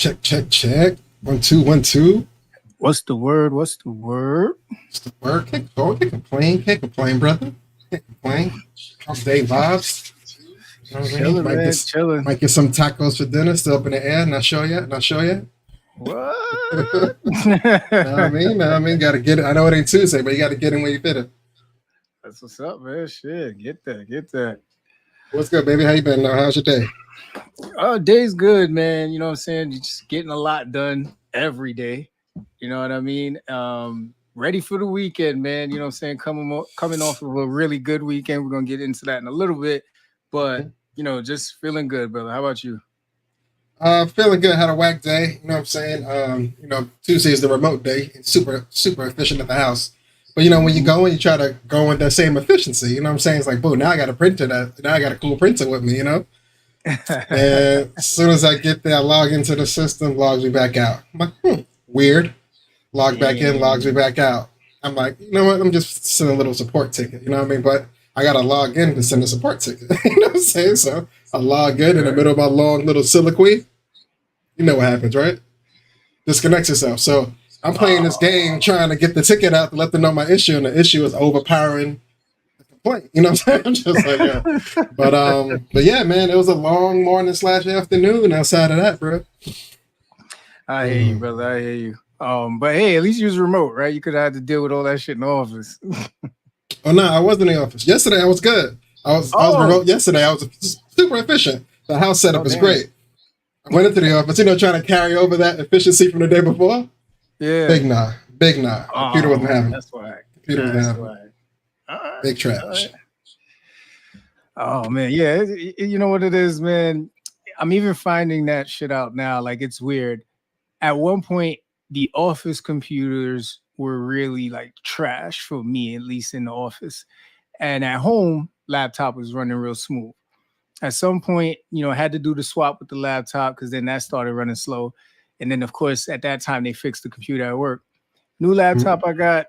Check, check, check. 1 2 1 2. What's the word? What's the word? What's the word? Can't complain, brother. Can't complain. Hump day vibes. You know what I mean? Chilling, man. Chilling. Might get some tacos for dinner. Still up in the air. Not sure yet. What? I mean, gotta get it. I know it ain't Tuesday, but you gotta get in where you fit it. That's what's up, man. Shit, get that. What's good, baby? How you been? How's your day? Day's good, man. You know what I'm saying? You're just getting a lot done every day. You know what I mean? Ready for the weekend, man. You know what I'm saying? Coming off of a really good weekend. We're gonna get into that in a little bit, but you know, just feeling good, brother. How about you? Feeling good. Had a whack day. You know what I'm saying? Tuesday is the remote day. It's super efficient at the house. But, when you go and you try to go with that same efficiency, you know what I'm saying? It's like, boom, now I got a printer now I got a cool printer with me, And as soon as I get there, I log into the system, logs me back out. I'm like, weird. Log back in, logs me back out. I'm like, you know what? I'm just sending a little support ticket. You know what I mean? But I got to log in to send a support ticket. You know what I'm saying? So I log in the middle of my long little soliloquy. You know what happens, right? Disconnects yourself. So I'm playing this game trying to get the ticket out to let them know my issue, and the issue is overpowering the complaint. You know what I'm saying? I'm just like, yeah. But yeah, man, it was a long morning / afternoon outside of that, bro. I hear you, brother. I hear you. But hey, at least you was remote, right? You could have had to deal with all that shit in the office. Oh no, I was in the office. Yesterday I was good. I was remote yesterday. I was super efficient. The house setup is great. I went into the office, trying to carry over that efficiency from the day before. Yeah. Big nah. Computer wasn't having it. That's why. Computer wasn't having it. Right. Big trash. Right. Oh man, yeah. You know what it is, man? I'm even finding that shit out now. Like, it's weird. At one point, the office computers were really like trash for me, at least in the office. And at home, laptop was running real smooth. At some point, I had to do the swap with the laptop because then that started running slow. And then, of course, at that time, they fixed the computer at work. New laptop I got,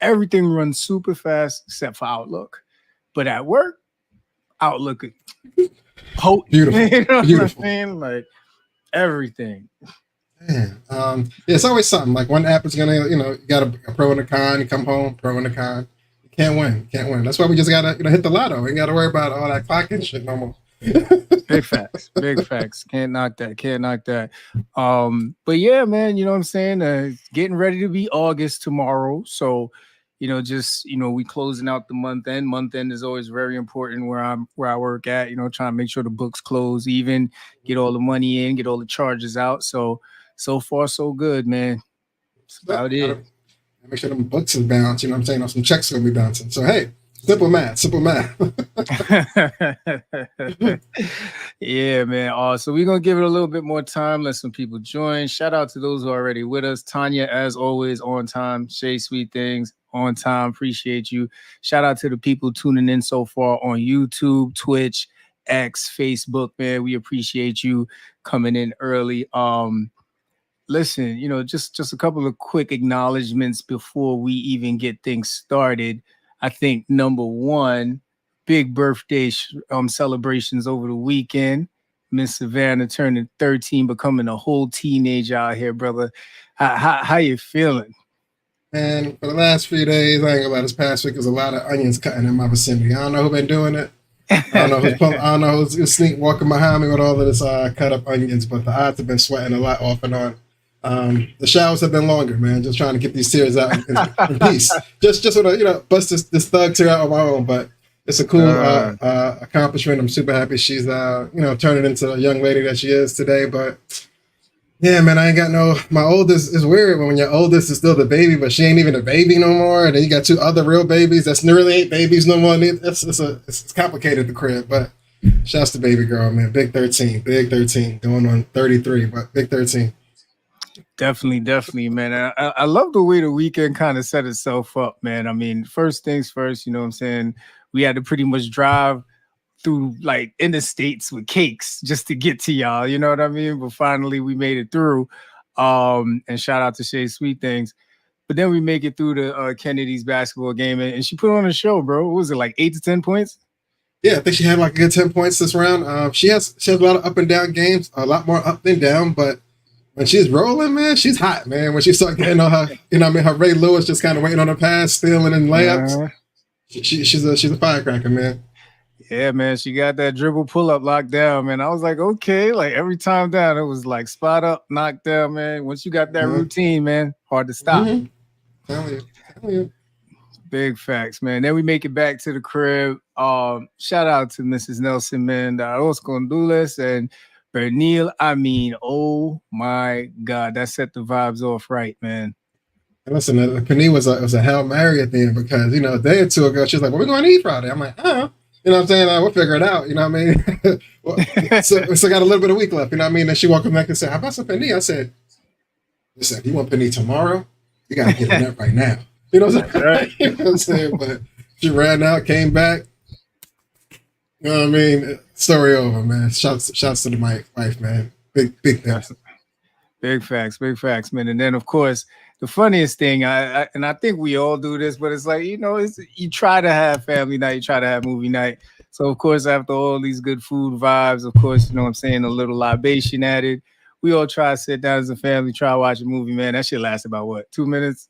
everything runs super fast except for Outlook. But at work, Outlook is potent. Beautiful. You know Beautiful. what I'm saying? Like, everything. Man. It's always something. Like, one app is going to, you got a pro and a con. You come home, pro and a con. You can't win. That's why we just got to hit the lotto. We ain't got to worry about all that clocking shit no more. Big facts. Can't knock that. But yeah, man, you know what I'm saying? Getting ready to be August tomorrow. So, we closing out the month end. Month end is always very important where I work at, trying to make sure the books close, even get all the money in, get all the charges out. So far, so good, man. That's about it. Make sure them books is bounced, you know what I'm saying? Some checks are going to be bouncing. So, hey, simple math. Yeah, man. So we're going to give it a little bit more time. Let some people join. Shout out to those who are already with us. Tanya, as always, on time. Shay Sweet Things, on time. Appreciate you. Shout out to the people tuning in so far on YouTube, Twitch, X, Facebook, man. We appreciate you coming in early. Listen, just a couple of quick acknowledgments before we even get things started. I think number one, big birthday celebrations over the weekend. Miss Savannah turning 13, becoming a whole teenager out here, brother. How you feeling? Man, for the last few days, I ain't gonna lie, this past week there's a lot of onions cutting in my vicinity. I don't know who been doing it. I don't know who's sneak walking behind me with all of this cut up onions, but the odds have been sweating a lot off and on. The showers have been longer, man. Just trying to get these tears out in peace. Just want to, bust this thug tear out on my own. But it's a cool accomplishment. I'm super happy she's, turning into a young lady that she is today. But yeah, man, I ain't got my oldest is weird when your oldest is still the baby, but she ain't even a baby no more. And then you got 2 other real babies that's really ain't babies no more. It's complicated, the crib. But shouts to baby girl, man. Big 13, going on 33, but big 13. Definitely, man. I love the way the weekend kind of set itself up, man. I mean, first things first, you know what I'm saying? We had to pretty much drive through like in the States with cakes just to get to y'all, you know what I mean? But finally we made it through. And shout out to Shay Sweet Things. But then we make it through the Kennedy's basketball game, and she put on a show, bro. What was it, like 8 to 10 points? Yeah, I think she had like a good 10 points this round. She has a lot of up and down games, a lot more up than down, but when she's rolling, man, she's hot, man. When she start getting on her, her Ray Lewis just kind of waiting on her pass, stealing in layups. She's a firecracker, man. Yeah, man, she got that dribble pull up locked down, man. I was like, okay, like every time down, it was like spot up, knock down, man. Once you got that routine, man, hard to stop. Tell you. Big facts, man. Then we make it back to the crib. Shout out to Mrs. Nelson, man, the Arroz con Dulces and Bernil. I mean, oh my God, that set the vibes off right, man. And listen, the panini was a Hail Mary at the end because, a day or two ago, she was like, what are we going to eat Friday? I'm like, oh. You know what I'm saying? We'll figure it out. You know what I mean? so got a little bit of week left. You know what I mean? And she walked back and said, how about some panini? I said, listen, if you want panini tomorrow, you got to get it up right now. You know what I'm saying? Right. You know what I'm saying? But she ran out, came back. You know what I mean? Story over, man. Shouts to the wife, man. Big things. Big facts, man. And then, of course, the funniest thing, I think we all do this, but it's like, you try to have family night, you try to have movie night. So, of course, after all these good food vibes, of course, you know what I'm saying, a little libation added. We all try to sit down as a family, try to watch a movie, man. That shit lasts about, what, 2 minutes?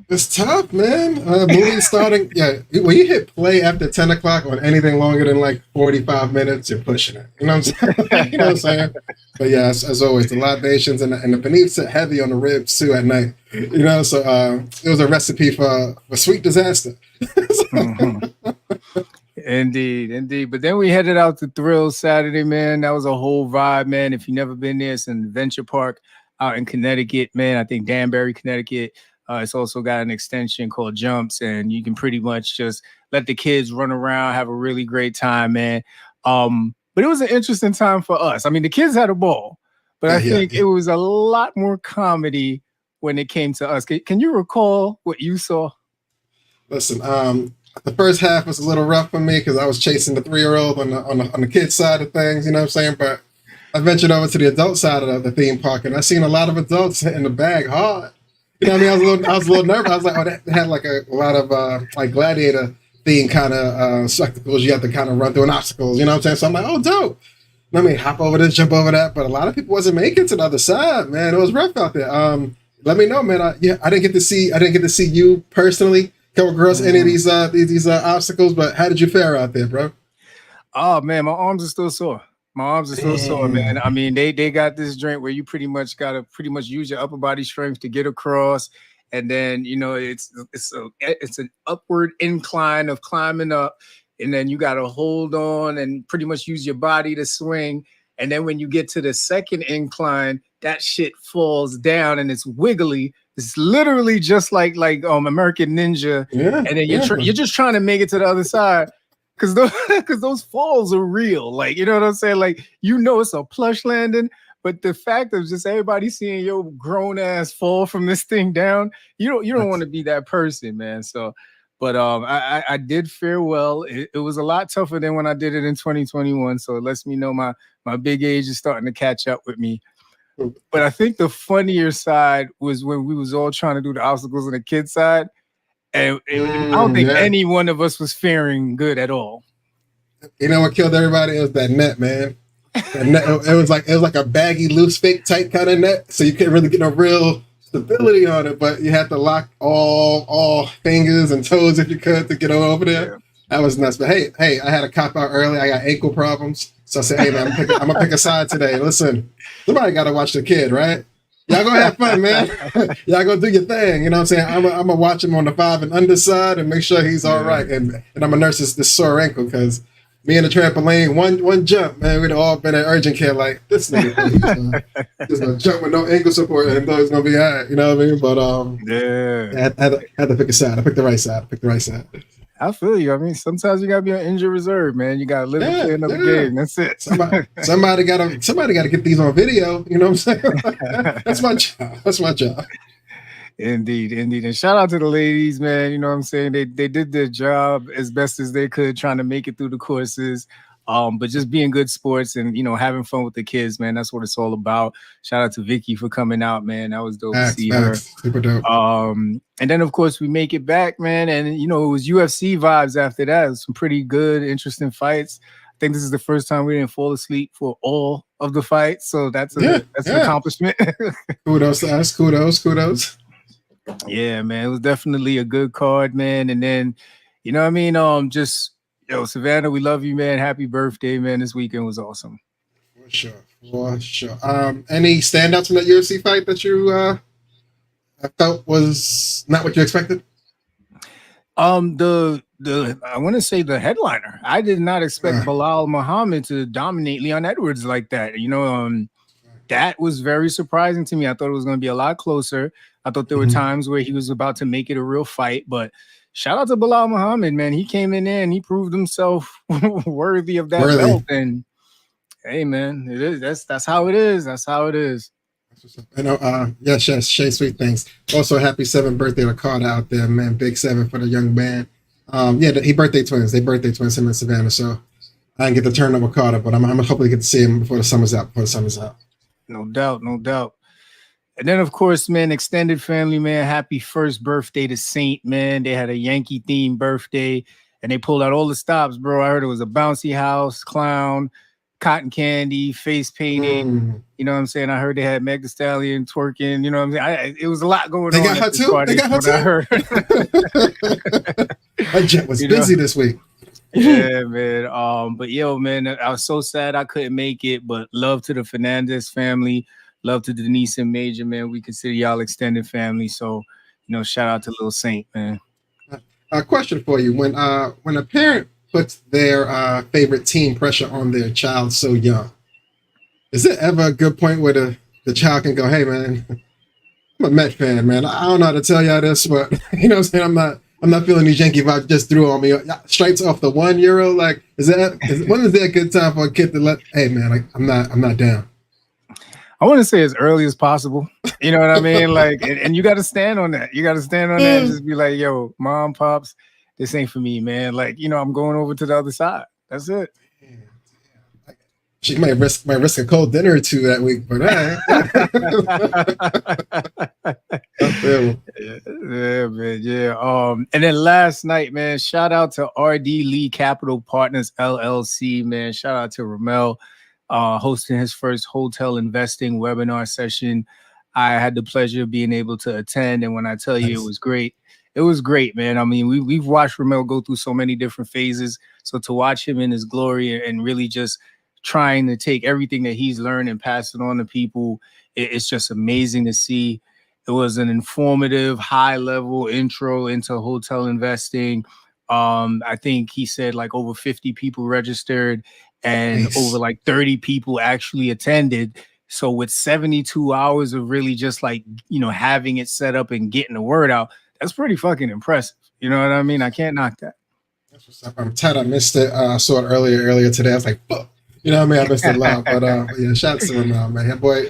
It's tough, man. Movie starting, when you hit play after 10 o'clock on anything longer than like 45 minutes, you're pushing it. You know what I'm saying? You know what I'm saying? But yeah, as always, the libations and the beneath sit heavy on the ribs too at night. So it was a recipe for sweet disaster. Indeed. But then we headed out to Thrill Saturday, man. That was a whole vibe, man. If you've never been there, it's an adventure park out in Connecticut, man. I think Danbury, Connecticut. It's also got an extension called Jumps, and you can pretty much just let the kids run around, have a really great time, man. But it was an interesting time for us. I mean, the kids had a ball, but I think it was a lot more comedy when it came to us. Can you recall what you saw? Listen, the first half was a little rough for me because I was chasing the 3-year-old on the kids side of things, you know what I'm saying? But I ventured over to the adult side of the theme park, and I seen a lot of adults hitting the bag hard. You know what I mean? I was a little nervous. I was like, that had like a lot of like gladiator theme kind of spectacles. You have to kind of run through obstacles. You know what I'm saying? So I'm like, oh, dope. I mean, hop over this, jump over that. But a lot of people wasn't making it to the other side, man. It was rough out there. Let me know, man. I didn't get to see you personally come across any of these obstacles. But how did you fare out there, bro? Oh man, my arms are still sore. Man. I mean, they got this drink where you pretty much gotta use your upper body strength to get across, and then it's an upward incline of climbing up, and then you gotta hold on and pretty much use your body to swing. And then when you get to the second incline, that shit falls down and it's wiggly. It's literally just like American Ninja, and then you're just trying to make it to the other side. Because those falls are real. Like, you know what I'm saying? Like, it's a plush landing, but the fact of just everybody seeing your grown ass fall from this thing down, you don't want to be that person, man. So, but I did fare well. It was a lot tougher than when I did it in 2021. So it lets me know my big age is starting to catch up with me. But I think the funnier side was when we was all trying to do the obstacles on the kids side. And I don't think any one of us was faring good at all. You know what killed everybody? It was that net, man. That net, it was like a baggy, loose, fake, tight kind of net, so you couldn't really get no real stability on it. But you had to lock all fingers and toes if you could to get over there. Yeah. That was nuts. But hey, I had a cop out early. I got ankle problems, so I said, hey man, I'm gonna pick a side today. Listen, somebody got to watch the kid, right? Y'all gonna have fun, man. Y'all gonna do your thing. You know what I'm saying? I'm gonna watch him on the 5 and under side and make sure he's all right. And I'm gonna nurse this sore ankle because me and the trampoline, one jump, man, we'd all been at urgent care like this nigga. He's gonna jump with no ankle support and thought he's gonna be all right. You know what I mean? But I had to pick a side. I picked the right side. I feel you. I mean, sometimes you gotta be on injured reserve, man. You gotta live and play another game. That's it. Somebody gotta get these on video. You know what I'm saying? That's my job. Indeed. And shout out to the ladies, man. You know what I'm saying? They did their job as best as they could, trying to make it through the courses. But just being good sports and having fun with the kids, man. That's what it's all about. Shout out to Vicky for coming out, man. That was dope to see her. Super dope. And then of course we make it back, man. And it was UFC vibes after that. It was some pretty good, interesting fights. I think this is the first time we didn't fall asleep for all of the fight. So that's an accomplishment. Kudos to us. Kudos. Yeah, man, it was definitely a good card, man. And then, you know what I mean? Just Savannah, we love you, man. Happy birthday, man. This weekend was awesome. For sure. Any standouts from that UFC fight that you felt was not what you expected? The I want to say the headliner. I did not expect Bilal Muhammad to dominate Leon Edwards like that. That was very surprising to me. I thought it was going to be a lot closer. I thought there were times where he was about to make it a real fight, but shout out to Bilal Muhammad, man. He came in there and he proved himself worthy of that belt. And hey, man, it is. That's how it is. That's how it is. I know. Yes, Shay, sweet things. Also, happy 7th birthday to Carter out there, man. Big 7 for the young man. He birthday twins. They birthday twins, him and Savannah. So I didn't get to turn up with Carter, but I'm hopefully get to see him before the summer's out. No doubt. And then, of course, man, extended family, man. Happy 1st birthday to Saint, man. They had a Yankee themed birthday, and they pulled out all the stops, bro. I heard it was a bouncy house, clown, cotton candy, face painting. You know what I'm saying? I heard they had Meg Thee Stallion twerking. You know what I'm saying? It was a lot going on. They got her too. They got her too. I heard. That jet was busy this week. Yeah, man. But yo, man, I was so sad I couldn't make it. But love to the Fernandez family. Love to Denise and Major, man. We consider y'all extended family. So, shout out to Little Saint, man. A question for you: when a parent puts their favorite team pressure on their child so young, is there ever a good point where the child can go, "Hey, man, I'm a Met fan, man. I don't know how to tell y'all this, but you know what I'm saying? I'm not feeling these Yankee vibes just threw on me. Strikes off the 1 year old. Like, when is there a good time for a kid to let? Hey, man, like, I'm not down. I want to say as early as possible. You know what I mean? Like, and you got to stand on that. You got to stand on that and just be like, yo, mom, pops, this ain't for me, man. Like, I'm going over to the other side. That's it. She might risk a cold dinner or two that week, but yeah, man, yeah. And then last night, man, shout out to RD Lee Capital Partners LLC, man. Shout out to Ramel, hosting his first hotel investing webinar session. I had the pleasure of being able to attend, and when I tell you, it was great. It was great, man. I mean, we've watched Ramel go through so many different phases, so to watch him in his glory and really just trying to take everything that he's learned and pass it on to people, it's just amazing to see. It was an informative, high-level intro into hotel investing. I think he said like over 50 people registered and over like 30 people actually attended. So with 72 hours of really just like, having it set up and getting the word out, that's pretty fucking impressive. You know what I mean? I can't knock that. That's what's up. I'm tired. I missed it. I saw it earlier today. I was like, fuck. You know what I mean? I missed it a lot. But yeah, shout out to him now, man. That boy,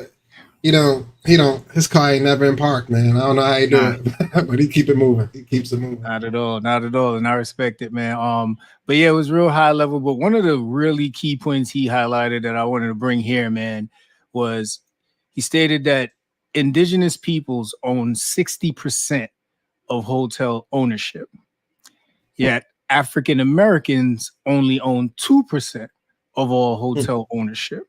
his car ain't never in park, man. I don't know how he do it, but he keep it moving. He keeps it moving. Not at all. And I respect it, man. But yeah, it was real high level. But one of the really key points he highlighted that I wanted to bring here, man, was he stated that indigenous peoples own 60% of hotel ownership. Yet African Americans only own 2% of all hotel ownership.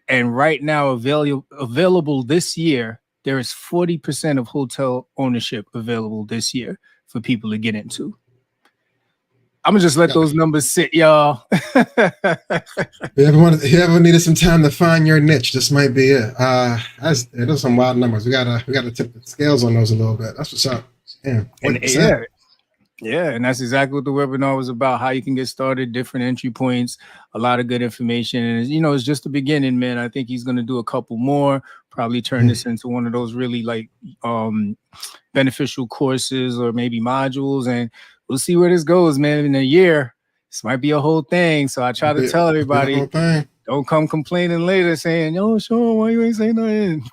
And right now, available this year, there is 40% of hotel ownership available this year for people to get into. I'm gonna just let those numbers sit, y'all. If you ever needed some time to find your niche, this might be it. Those some wild numbers. We gotta tip the scales on those a little bit. That's what's up. Yeah, and that's exactly what the webinar was about, how you can get started, different entry points, a lot of good information. And, it's just the beginning, man. I think he's going to do a couple more, probably turn this into one of those really like beneficial courses or maybe modules. And we'll see where this goes, man. In a year, this might be a whole thing. So I try to tell everybody, don't come complaining later saying, yo, Sean, why you ain't saying nothing?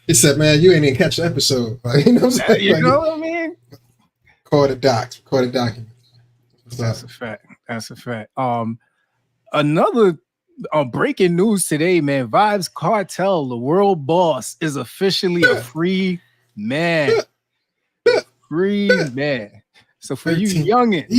He said, man, you ain't even catch the episode. Like, you know what I'm saying? You know what I mean? Recorded document. That's a fact. Another breaking news today, man. Vibes Cartel, the world boss, is officially a free man. Free man. So for you 13. youngins,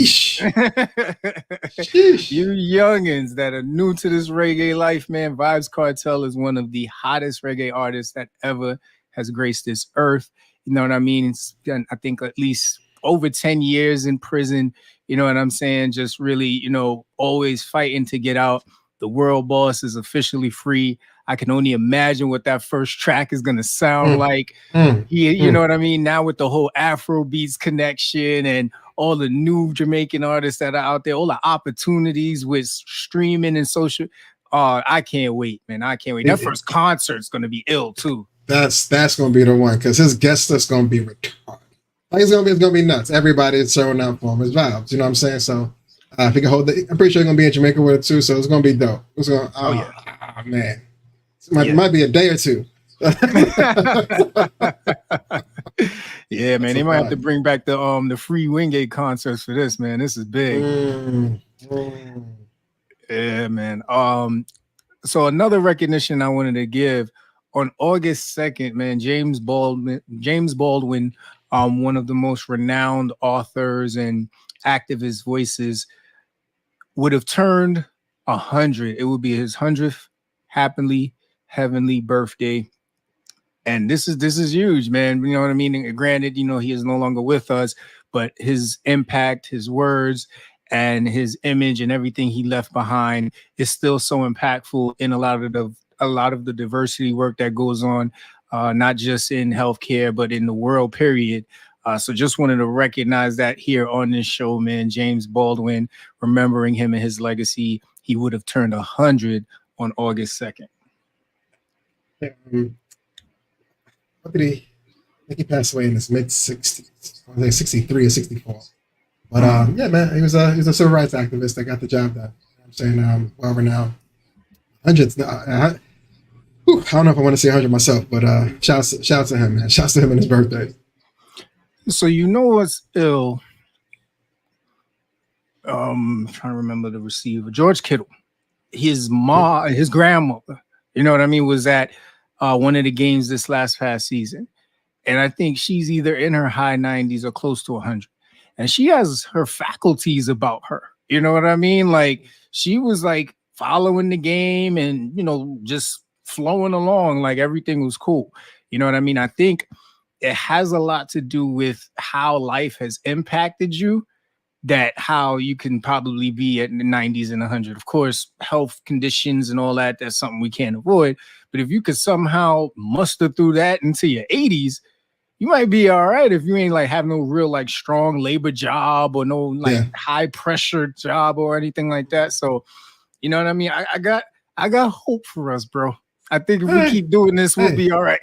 Sheesh. you youngins that are new to this reggae life, man, Vibes Cartel is one of the hottest reggae artists that ever has graced this earth. You know what I mean? It's done, I think, at least over 10 years in prison. You know what I'm saying? Just really, you know, always fighting to get out. The World Boss is officially free. I can only imagine what that first track is going to sound like. You know what I mean? Now with the whole Afro beats connection and all the new Jamaican artists that are out there, all the opportunities with streaming and social. I can't wait, man. I can't wait. That first concert's going to be ill too. That's going to be the one because his guest list going to be retarded. Like it's going to be nuts. Everybody is showing up for him. His vibes. You know what I'm saying? So if he can hold I'm pretty sure he's going to be in Jamaica with it too. So it's going to be dope. It's going. Man. Might be a day or two. Yeah, man. They might have to bring back the free Wingate concerts for this, man. This is big. Yeah, man. So another recognition I wanted to give on August 2nd, man, James Baldwin, one of the most renowned authors and activist voices, would have turned 100. It would be his 100th happily heavenly birthday. And this is huge, man. You know what I mean? And granted, you know, he is no longer with us, but his impact, his words, and his image and everything he left behind is still so impactful in a lot of the diversity work that goes on, not just in healthcare, but in the world, period. So just wanted to recognize that here on this show, man. James Baldwin, remembering him and his legacy. He would have turned 100 on August 2nd. What did he? I think he passed away in his mid-60s. I think 63 or 64. But yeah, man, he was a civil rights activist that got the job done. You know I'm saying, well renowned. Hundreds. I don't know if I want to say 100 myself, but shouts to him, man. Shouts to him on his birthday. So you know what's ill? I'm trying to remember the receiver. George Kittle. His grandmother, you know what I mean, was at one of the games this past season. And I think she's either in her high 90s or close to 100. And she has her faculties about her. You know what I mean? Like she was like following the game and, you know, just flowing along like everything was cool. You know what I mean? I think it has a lot to do with how life has impacted you, that how you can probably be at the 90s and 100. Of course, health conditions and all that, that's something we can't avoid. But if you could somehow muster through that into your 80s, you might be all right if you ain't like have no real like strong labor job or no like high pressure job or anything like that. So, you know what I mean? I got hope for us, bro. I think if we keep doing this, we'll be all right.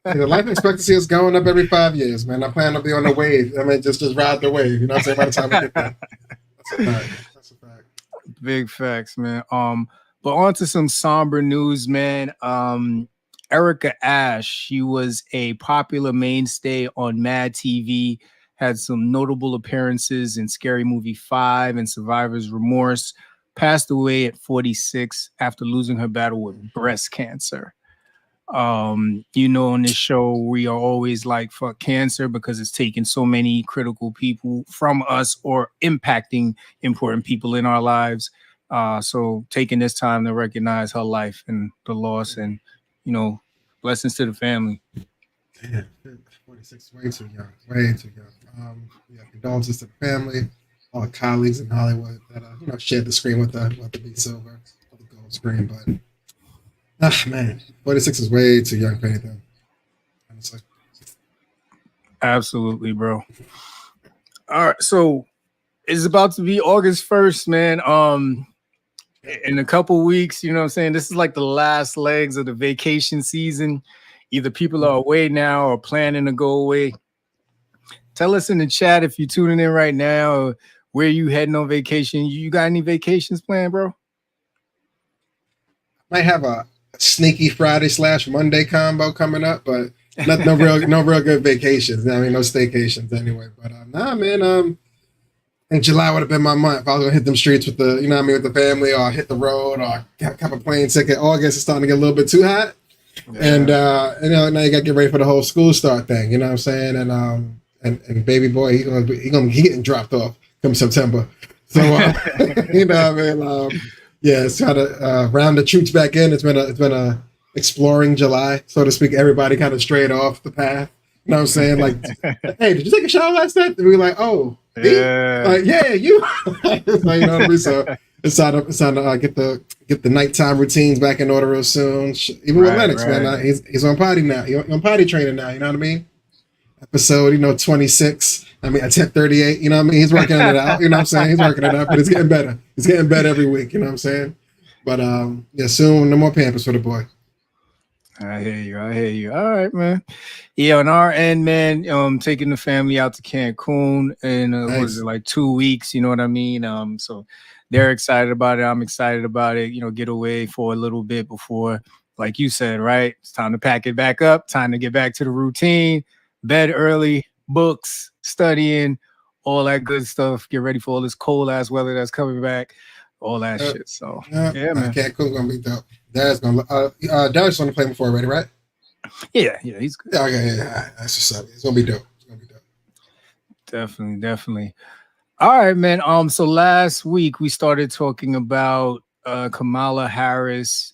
The life expectancy is going up every 5 years, man. I plan to be on the wave. I mean, just ride the wave. You know what I'm saying? By the time we get there. That's a fact. Big facts, man. But on to some somber news, man. Erica Ash, she was a popular mainstay on Mad TV, had some notable appearances in Scary Movie 5 and Survivor's Remorse, passed away at 46 after losing her battle with breast cancer. You know, on this show, we are always like, fuck cancer, because it's taken so many critical people from us or impacting important people in our lives. So taking this time to recognize her life and the loss, and, you know, blessings to the family. Yeah, 46 is way too young. Way too young. Yeah, condolences to the family, all the colleagues in Hollywood that you know, shared the screen with the B silver, or the gold screen. But man, 46 is way too young for anything. Honestly. Absolutely, bro. All right, so it's about to be August 1st, man. In a couple weeks, you know what I'm saying? This is like the last legs of the vacation season. Either people are away now or planning to go away. Tell us in the chat if you're tuning in right now, or where you heading on vacation. You got any vacations planned, bro? Might have a sneaky Friday / Monday combo coming up, but no real good vacations. I mean, no staycations anyway. But nah, man. I think July would have been my month. I was gonna hit them streets with the, you know what I mean, with the family, or hit the road, or have a plane ticket. August is starting to get a little bit too hot, and you know, now you gotta get ready for the whole school start thing. You know what I'm saying? And and baby boy, he gonna be getting dropped off come September. So you know, what I mean, yeah, it's kind of round the troops back in. It's been a exploring July, so to speak. Everybody kind of strayed off the path. You know what I'm saying? Like, hey, did you take a shower last night? And we were like, oh, yeah, like, yeah, you. So, you know what I mean? So it's time to get the nighttime routines back in order real soon. Even with Lennox, man, he's on potty now. He's on potty training now. You know what I mean? Episode, 26. I mean, at 10:38. You know what I mean? He's working it out. You know what I'm saying? He's working it out, but it's getting better. It's getting better every week. You know what I'm saying? But yeah, soon no more Pampers for the boy. I hear you. All right, man. Yeah, on our end, man, taking the family out to Cancun in Nice. what is it, like 2 weeks, you know what I mean? So they're excited about it. I'm excited about it, get away for a little bit before, like you said, right? It's time to pack it back up, time to get back to the routine, bed early, books, studying, all that good stuff. Get ready for all this cold ass weather that's coming back, all that shit. So yeah, man. Cancun's gonna be dope. Darius gonna play before already, right? Yeah, he's good. Yeah. That's what's up. It's gonna be dope. Definitely. All right, man. So last week we started talking about Kamala Harris,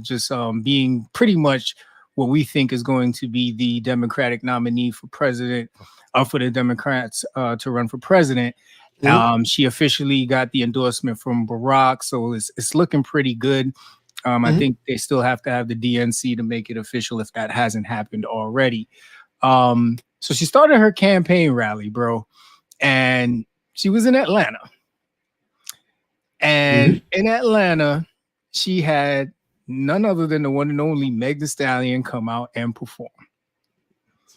just being pretty much what we think is going to be the Democratic nominee for president, for the Democrats to run for president. Mm-hmm. She officially got the endorsement from Barack, so it's looking pretty good. I think they still have to have the DNC to make it official if that hasn't happened already. So she started her campaign rally, bro, and she was in Atlanta. And in Atlanta, she had none other than the one and only Meg Thee Stallion come out and perform.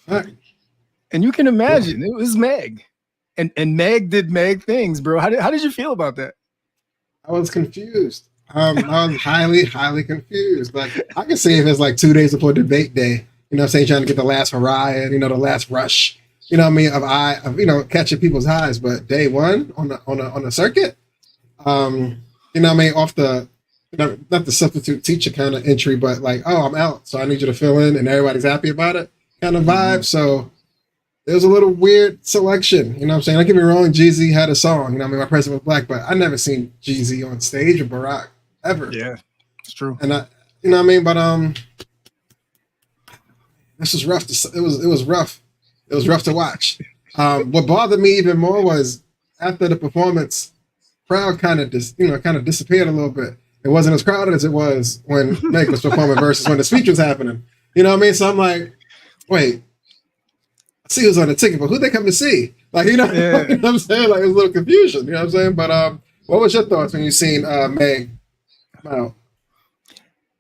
And you can imagine it was Meg. And Meg did Meg things, bro. How did you feel about that? I was confused. I was highly, highly confused. Like, I can see if it's like 2 days before debate day, you know what I'm saying, trying to get the last hurrah, the last rush, you know what I mean, of catching people's eyes. But day one on the circuit, you know what I mean, off the not the substitute teacher kind of entry, but like, oh, I'm out, so I need you to fill in, and everybody's happy about it kind of vibe. So it was a little weird selection, you know what I'm saying? Don't get me wrong, Jeezy had a song, my president was black, but I never seen Jeezy on stage or Barack ever. Yeah, it's true. And I, you know what I mean? But this was rough. It was rough. It was rough to watch. What bothered me even more was after the performance, crowd kind of disappeared a little bit. It wasn't as crowded as it was when Meg was performing versus when the speech was happening. You know what I mean? So I'm like, wait, I see who's on the ticket, but who they come to see? Like, you know what I'm saying? Like, it was a little confusion. You know what I'm saying? But what was your thoughts when you seen Meg? Wow.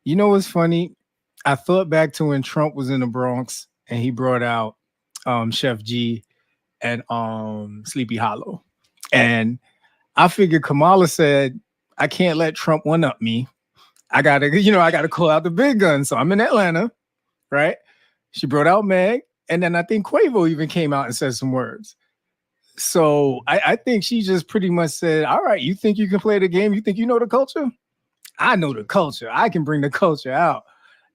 You know what's funny? I thought back to when Trump was in the Bronx and he brought out Chef G and Sleepy Hollow. And I figured Kamala said, I can't let Trump one up me. I gotta call out the big gun. So I'm in Atlanta, right? She brought out Meg, and then I think Quavo even came out and said some words. So I think she just pretty much said, all right, you think you can play the game? You think you know the culture? I know the culture. I can bring the culture out.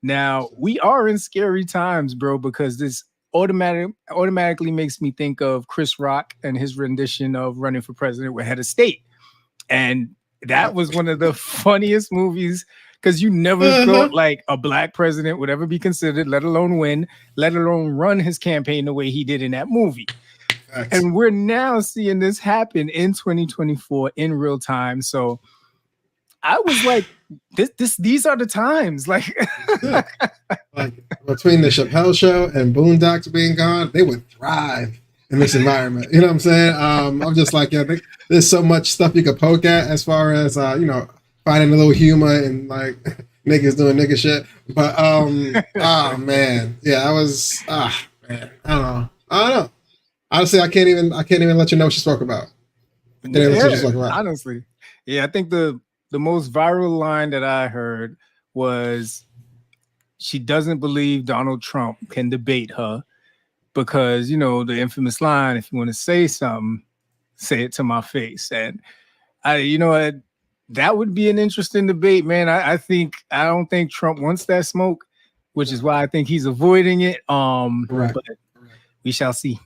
Now, we are in scary times, bro, because this automatically makes me think of Chris Rock and his rendition of Running for President with Head of State. And that was one of the funniest movies because you never thought like a black president would ever be considered, let alone win, let alone run his campaign the way he did in that movie. Thanks. And we're now seeing this happen in 2024 in real time. So I was like, these are the times. Like, like between the Chappelle Show and Boondocks being gone, they would thrive in this environment. You know what I'm saying? I'm just like, there's so much stuff you could poke at as far as finding a little humor and like niggas doing nigga shit. But oh man, yeah, man, I don't know. Honestly, I can't even let you know what she spoke about. Honestly, yeah, I think the most viral line that I heard was she doesn't believe Donald Trump can debate her because, the infamous line, if you want to say something, say it to my face. And that would be an interesting debate, man. I don't think Trump wants that smoke, which is why I think he's avoiding it. But we shall see.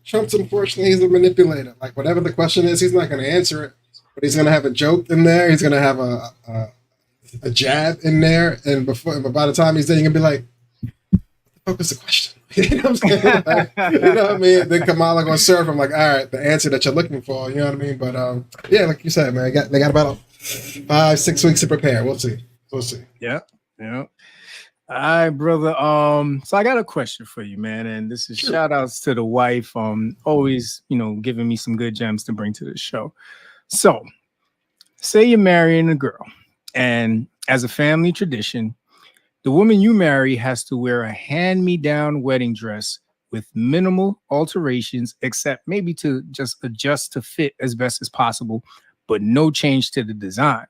Trump's unfortunately he's a manipulator. Like whatever the question is, he's not going to answer it, but he's going to have a joke in there. He's going to have a jab in there, and by the time he's done, you're gonna be like, "What was the question?" You know what I'm saying? Like, you know what I mean? Then Kamala gonna serve him like, "All right, the answer that you're looking for." You know what I mean? But yeah, like you said, man, they got about 5-6 weeks to prepare. We'll see. We'll see. Yeah. All right, brother. So I got a question for you, man, and this is shout outs to the wife. Always, giving me some good gems to bring to the show. So, say you're marrying a girl, and as a family tradition, the woman you marry has to wear a hand-me-down wedding dress with minimal alterations, except maybe to just adjust to fit as best as possible, but no change to the design.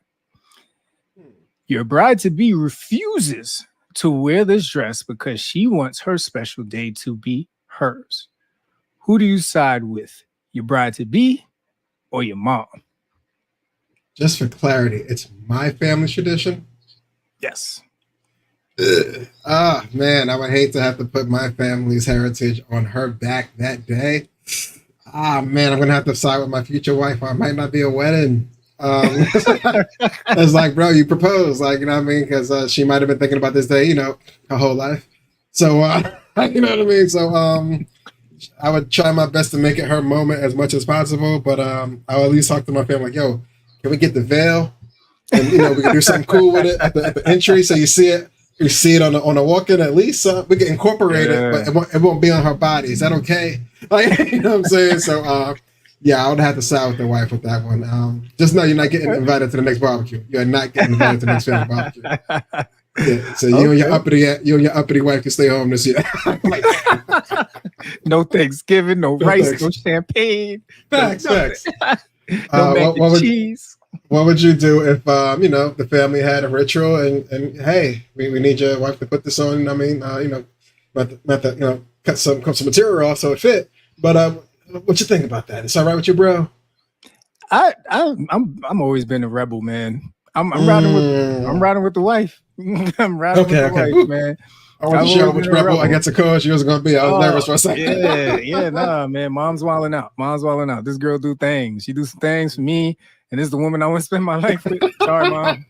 Your bride-to-be refuses to wear this dress because she wants her special day to be hers. Who do you side with, your bride-to-be or your mom? Just for clarity, it's my family tradition? Yes. Man, I would hate to have to put my family's heritage on her back that day. Man, I'm gonna have to side with my future wife. I might not be a wedding. It's like, bro, you proposed, like, you know what I mean? Because she might have been thinking about this day, her whole life. So, you know what I mean? So, I would try my best to make it her moment as much as possible. But I'll at least talk to my family, like, yo, can we get the veil? And we can do something cool with it at the entry, so you see it. You see it on the walk-in at least. We can incorporate it, but it won't be on her body. Is that okay? Like, you know what I'm saying? So, yeah, I would have to side with the wife with that one. Just know you're not getting invited to the next barbecue. You're not getting invited to the next family barbecue. Yeah, so you and your uppity wife can stay home this year. No Thanksgiving, no rice, no champagne. Facts. No mac and cheese. What would you do if the family had a ritual and hey, we need your wife to put this on? I mean, not to cut some material off so it fit. But what you think about that? It's all right with you, bro? I'm always been a rebel, man. I'm riding with the wife. I'm riding with the wife, man. I wasn't sure which rebel I got to call she was going to be. I was nervous for a second. Nah, man. Mom's wilding out. This girl do things. She do some things for me, and this is the woman I want to spend my life with. Sorry, Mom.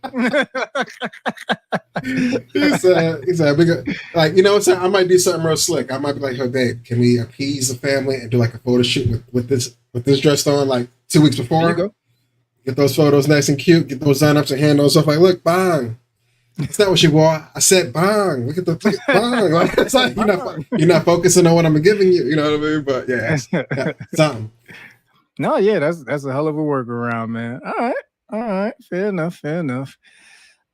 he said, like, I might do something real slick. I might be like, "Hey, babe, can we appease the family and do like a photo shoot with this dressed on like 2 weeks before? There you go. Get those photos nice and cute. Get those sign-ups and hand those off. Like, look, bang. It's not what she wore. I said bang. Look at the bang. Like, it's like you're not focusing on what I'm giving you. You know what I mean? But yeah, something. No, yeah, that's a hell of a workaround, man. All right. Fair enough. All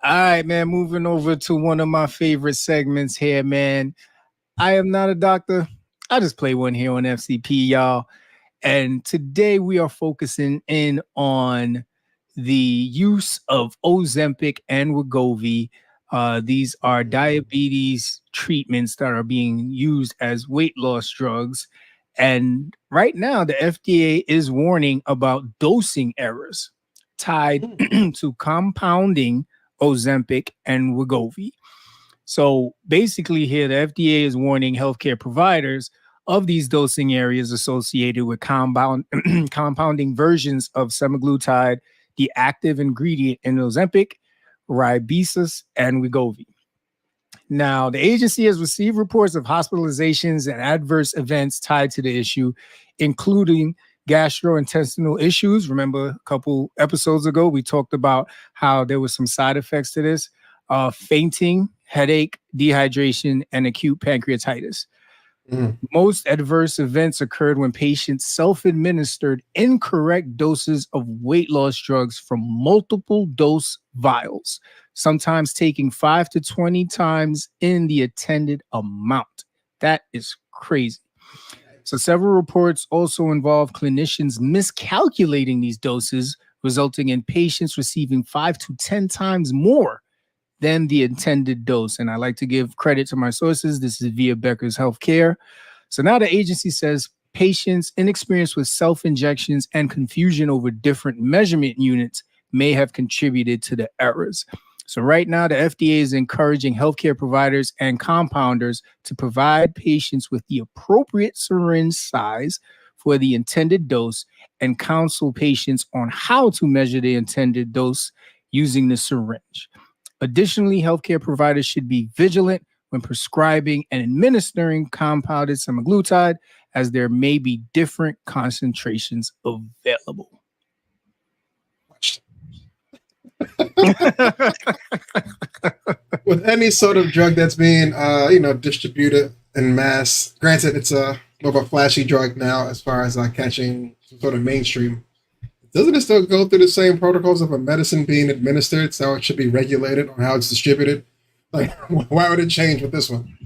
right, man. Moving over to one of my favorite segments here, man. I am not a doctor. I just play one here on FCP, y'all. And today we are focusing in on the use of Ozempic and Wegovy. These are diabetes treatments that are being used as weight loss drugs. And right now, the FDA is warning about dosing errors tied to compounding Ozempic and Wegovy. So basically here, the FDA is warning healthcare providers of these dosing areas associated with compounding versions of semaglutide, the active ingredient in Ozempic, Rybelsus, and Wegovy. Now, the agency has received reports of hospitalizations and adverse events tied to the issue, including gastrointestinal issues. Remember, a couple episodes ago, we talked about how there were some side effects to this, fainting, headache, dehydration, and acute pancreatitis. Most adverse events occurred when patients self-administered incorrect doses of weight loss drugs from multiple dose vials, sometimes taking 5 to 20 times in the intended amount. That is crazy. So several reports also involve clinicians miscalculating these doses, resulting in patients receiving 5 to 10 times more than the intended dose. And I like to give credit to my sources. This is via Becker's Healthcare. So now the agency says patients inexperienced with self-injections and confusion over different measurement units may have contributed to the errors. So right now, the FDA is encouraging healthcare providers and compounders to provide patients with the appropriate syringe size for the intended dose and counsel patients on how to measure the intended dose using the syringe. Additionally, healthcare providers should be vigilant when prescribing and administering compounded semaglutide, as there may be different concentrations available. With any sort of drug that's being, distributed in mass, granted, it's a more of a flashy drug now as far as catching some sort of mainstream. Doesn't it still go through the same protocols of a medicine being administered, so it should be regulated on how it's distributed? Like, why would it change with this one?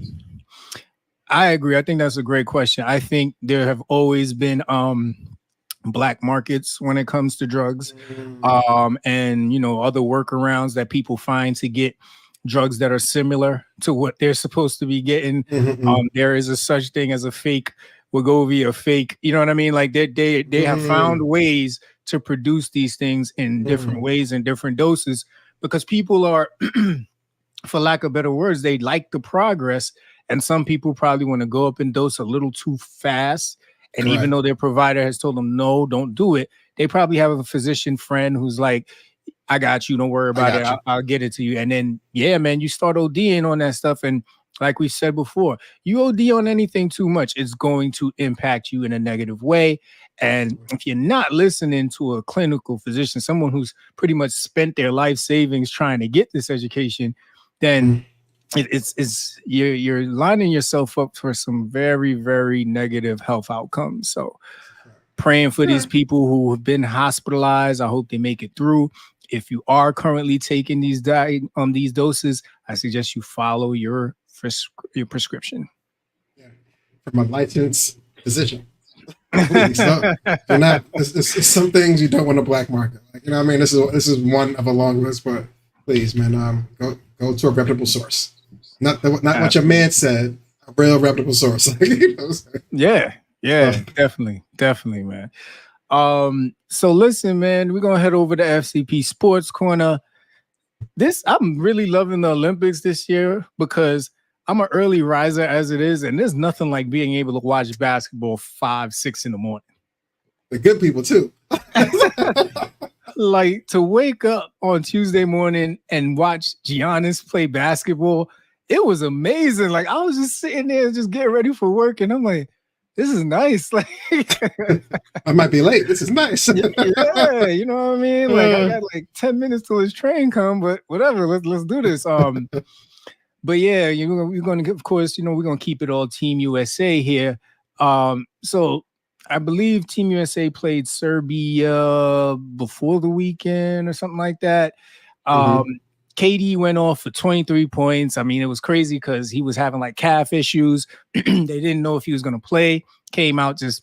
I agree. I think that's a great question. I think there have always been black markets when it comes to drugs, and other workarounds that people find to get drugs that are similar to what they're supposed to be getting. There is a such thing as a fake Wegovy, a fake, you know what I mean? Like they have found ways to produce these things in different ways and different doses, because people are, for lack of better words, they like the progress. And some people probably want to go up in dose a little too fast. And even though their provider has told them, no, don't do it, they probably have a physician friend who's like, I got you. Don't worry about it. I'll get it to you. And then, yeah, man, you start ODing on that stuff. And like we said before, you OD on anything too much, it's going to impact you in a negative way. And if you're not listening to a clinical physician, someone who's pretty much spent their life savings trying to get this education, then you're lining yourself up for some very, very negative health outcomes. So praying for these people who have been hospitalized. I hope they make it through. If you are currently taking these doses, I suggest you follow your prescription. Yeah. From a licensed physician. Please, do not. It's some things you don't want to black market. Like, I mean, this is one of a long list, but please, man, go to a reputable source. Not what your man said. A real reputable source. Yeah, definitely, man. So listen, man, we're gonna head over to FCP Sports Corner. I'm really loving the Olympics this year because I'm an early riser as it is, and there's nothing like being able to watch basketball 5, 6 in the morning. The good people too. Like to wake up on Tuesday morning and watch Giannis play basketball, it was amazing. Like I was just sitting there, just getting ready for work, and I'm like, this is nice. Like I might be late. This is nice. Yeah, you know what I mean? Like I got like 10 minutes till his train come, but whatever, let's do this. But yeah, we're gonna, of course, we're gonna keep it all Team USA here. So I believe Team USA played Serbia before the weekend or something like that. KD went off for 23 points. I mean, it was crazy because he was having like calf issues. They didn't know if he was going to play. Came out just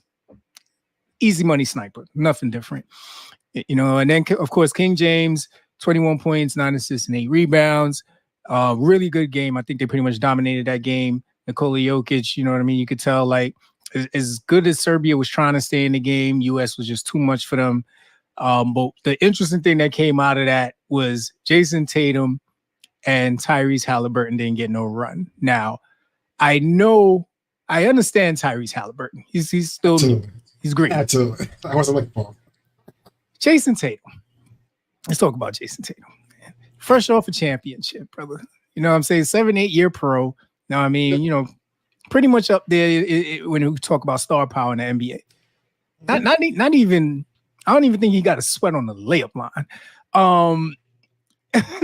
easy money sniper, nothing different. And then, of course, King James, 21 points, 9 assists, and 8 rebounds. Really good game. I think they pretty much dominated that game. Nikola Jokic, you know what I mean? You could tell, like, as good as Serbia was trying to stay in the game, US was just too much for them. But the interesting thing that came out of that was Jason Tatum and Tyrese Halliburton didn't get no run. Now, I understand Tyrese Halliburton. He's still he's great. Absolutely. I wasn't looking for him. Jason Tatum. Let's talk about Jason Tatum. Fresh off a championship, brother. You know what I'm saying? 7-8 year pro. Now, I mean, pretty much up there when we talk about star power in the NBA. Not even. I don't even think he got a sweat on the layup line.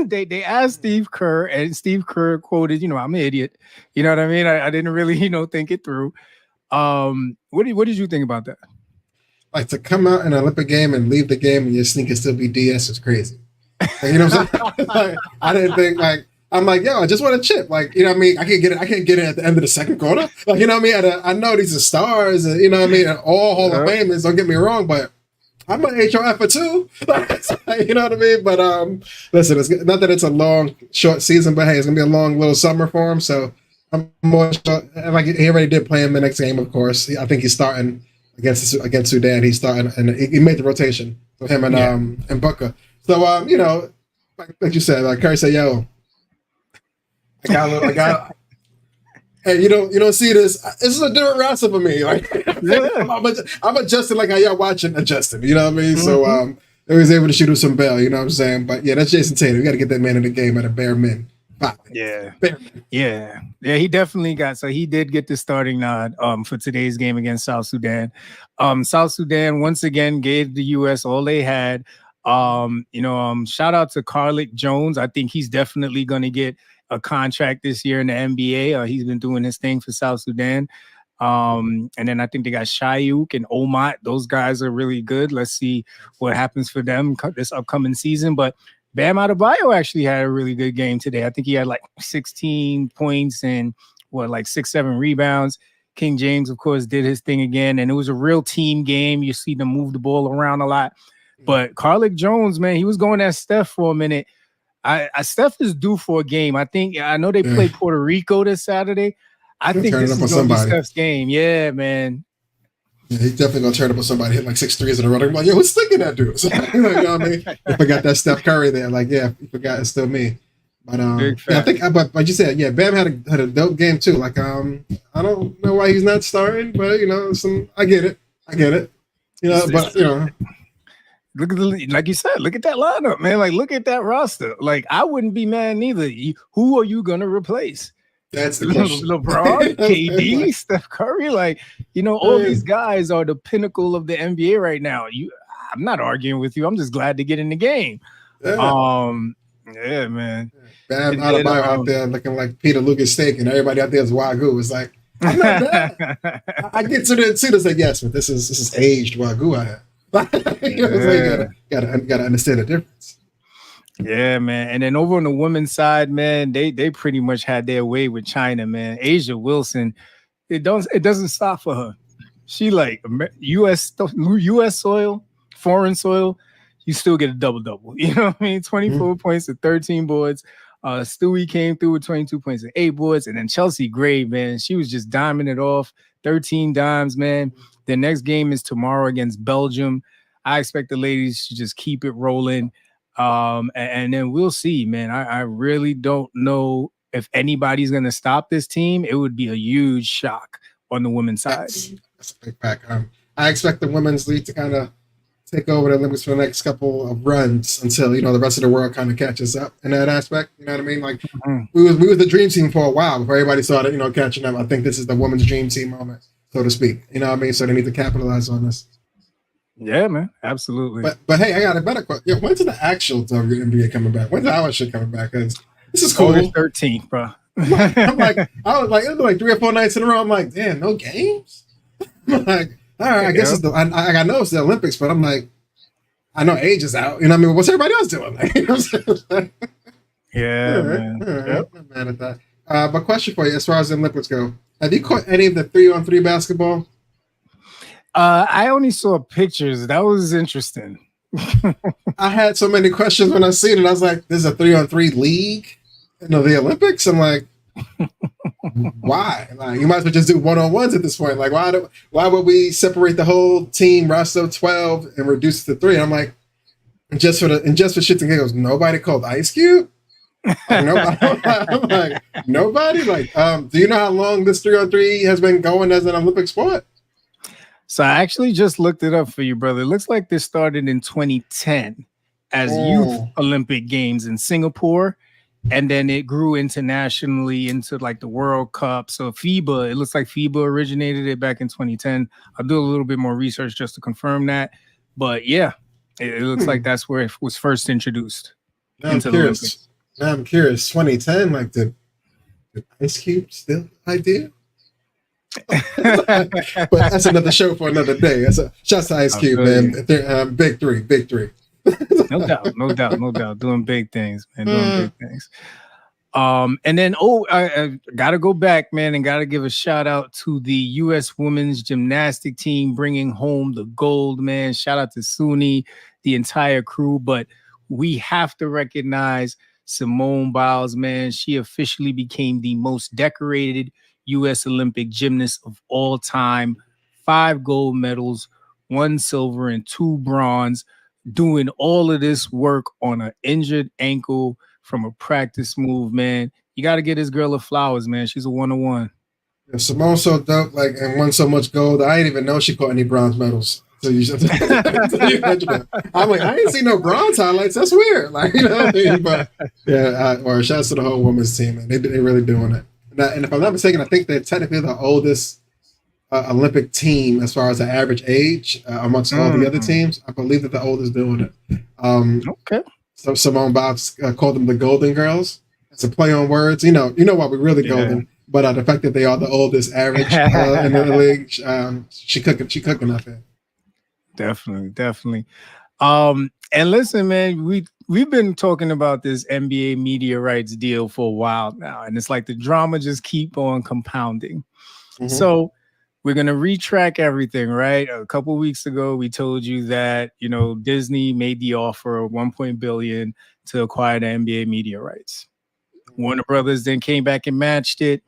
They asked Steve Kerr, and Steve Kerr quoted, I'm an idiot. You know what I mean? I didn't really, think it through. What did you think about that? Like to come out in an Olympic game and leave the game and your sneakers still be DS is crazy. Like, you know what I'm saying? Like, I didn't think I'm like, yo, I just want a chip. Like, you know what I mean? I can't get it at the end of the second quarter. Like, you know what I mean? I know these are stars, and, you know what I mean? And all Hall of Famers, don't get me wrong, but I'm an HRF too. You know what I mean? But listen, it's not that it's a long, short season, but hey, it's gonna be a long little summer for him. So I'm more sure, like he already did play him the next game, of course. I think he's starting against Sudan. He's starting, and he made the rotation for him and Booker. So like you said, like Curry said, yo, I got. Hey, you don't see this. This is a different roster for me. Like Yeah. I'm adjusting like how y'all watching adjusting. You know what I mean? Mm-hmm. So they was able to shoot him some bail. You know what I'm saying? But yeah, that's Jason Tatum. We got to get that man in the game at a bare min. Yeah. Yeah. He definitely got. So he did get the starting nod for today's game against South Sudan. South Sudan once again gave the U.S. all they had. Shout out to Carlick Jones. I think he's definitely going to get a contract this year in the NBA. He's been doing his thing for South Sudan. And then I think they got Shayuk and Omat. Those guys are really good. Let's see what happens for them this upcoming season. But Bam Adebayo actually had a really good game today. I think he had like 16 points and 6-7 rebounds. King James, of course, did his thing again. And it was a real team game. You see them move the ball around a lot. But Carlick Jones, man, he was going at Steph for a minute. Steph is due for a game. I know they play Puerto Rico this Saturday. I think this is going to be Steph's game. Yeah, man. Yeah, he's definitely going to turn up on somebody, hit like 6 threes in a row. I'm like, yo, who's thinking that dude? So, you know what I mean? If I got that Steph Curry there, like, yeah, you forgot it's still me. But I think, but like you said, yeah, Bam had a dope game too. Like, I don't know why he's not starting, but I get it. You know, but you know. Look at like you said, look at that lineup, man. Like, look at that roster. Like, I wouldn't be mad neither. Who are you gonna replace? That's the question. LeBron, KD, Steph Curry. Like, all these guys are the pinnacle of the NBA right now. I'm not arguing with you. I'm just glad to get in the game. Yeah, man. Bam Adebayo out there looking like Peter Lucas steak, and everybody out there is Wagyu. It's like, I'm not bad. I get to the too to say yes, but this is aged Wagyu I have. You gotta understand the difference. Yeah, man. And then over on the women's side, man, they pretty much had their way with China, man. Asia Wilson, it doesn't stop for her. She like U.S. soil, foreign soil, you still get a double. You know what I mean? 24 points and 13 boards. Stewie came through with 22 points and 8 boards, and then Chelsea Gray, man, she was just diming it off. 13 dimes, man. The next game is tomorrow against Belgium. I expect the ladies to just keep it rolling. And then we'll see, man. I really don't know if anybody's going to stop this team. It would be a huge shock on the women's side. That's a big pack. I expect the women's league to kind of take over the Olympics for the next couple of runs until, the rest of the world kind of catches up in that aspect. You know what I mean? Like, we were the dream team for a while before everybody started, catching up. I think this is the women's dream team moment, so to speak. You know what I mean? So they need to capitalize on this. Yeah, man, absolutely. But hey, I got a better question. Yeah, when's the actual WNBA coming back? When's our shit coming back? Because this is cool. August 13th, bro. I was like, it was like 3 or 4 nights in a row. I'm like, damn, no games. I'm like, all right, I guess it's I know it's the Olympics, but I'm like, I know age is out. You know what I mean? What's everybody else doing? Like, yeah, man. Yep. I'm mad at that. But question for you, as far as the Olympics go, have you caught any of the 3-on-3 basketball? I only saw pictures. That was interesting. I had so many questions when I seen it. I was like, "There's a 3-on-3 league, the Olympics." I'm like, why? Like, you might as well just do 1-on-1s at this point. Like, why would we separate the whole team roster of 12 and reduce it to 3? I'm like, just for shits and giggles, nobody called Ice Cube. Like, nobody. I'm like, nobody. Like, do you know how long this 3-on-3 has been going as an Olympic sport? So I actually just looked it up for you, brother. It looks like this started in 2010 as youth Olympic Games in Singapore. And then it grew internationally into like the World Cup. So FIBA, it looks like FIBA originated it back in 2010. I'll do a little bit more research just to confirm that. But yeah, it looks like that's where it was first introduced. I'm curious. 2010, like the Ice Cube still idea? But that's another show for another day. Shouts to Ice Cube, man. Big three. No doubt. Doing big things, man. Doing big things. And then I gotta go back, man, and gotta give a shout out to the U.S. women's gymnastic team bringing home the gold, man. Shout out to Suni, the entire crew. But we have to recognize Simone Biles, man. She officially became the most decorated U.S. Olympic gymnast of all time. 5 gold medals, 1 silver, and 2 bronze. doing all of this work on an injured ankle from a practice move, man. You got to get this girl her flowers, man. She's a 101. Yeah, Simone's so dope, like, and won so much gold. I didn't even know she caught any bronze medals. So you mentioned that. I'm like, I didn't see no bronze highlights. That's weird. Like, you know what I mean? But yeah, or shouts to the whole women's team, and they really doing it. And if I'm not mistaken, I think they're technically the oldest Olympic team as far as the average age amongst all the other teams. I believe that the oldest doing it. Okay. So Simone Biles called them the Golden Girls. It's a play on words. You know why we're really golden. But the fact that they are the oldest average in the league, she cooking up there. Definitely. And listen, man, we've been talking about this NBA media rights deal for a while now, and it's like the drama just keep on compounding. Mm-hmm. So we're gonna retrack everything, right? A couple of weeks ago, we told you that Disney made the offer of $1 billion to acquire the NBA media rights. Warner Brothers then came back and matched it.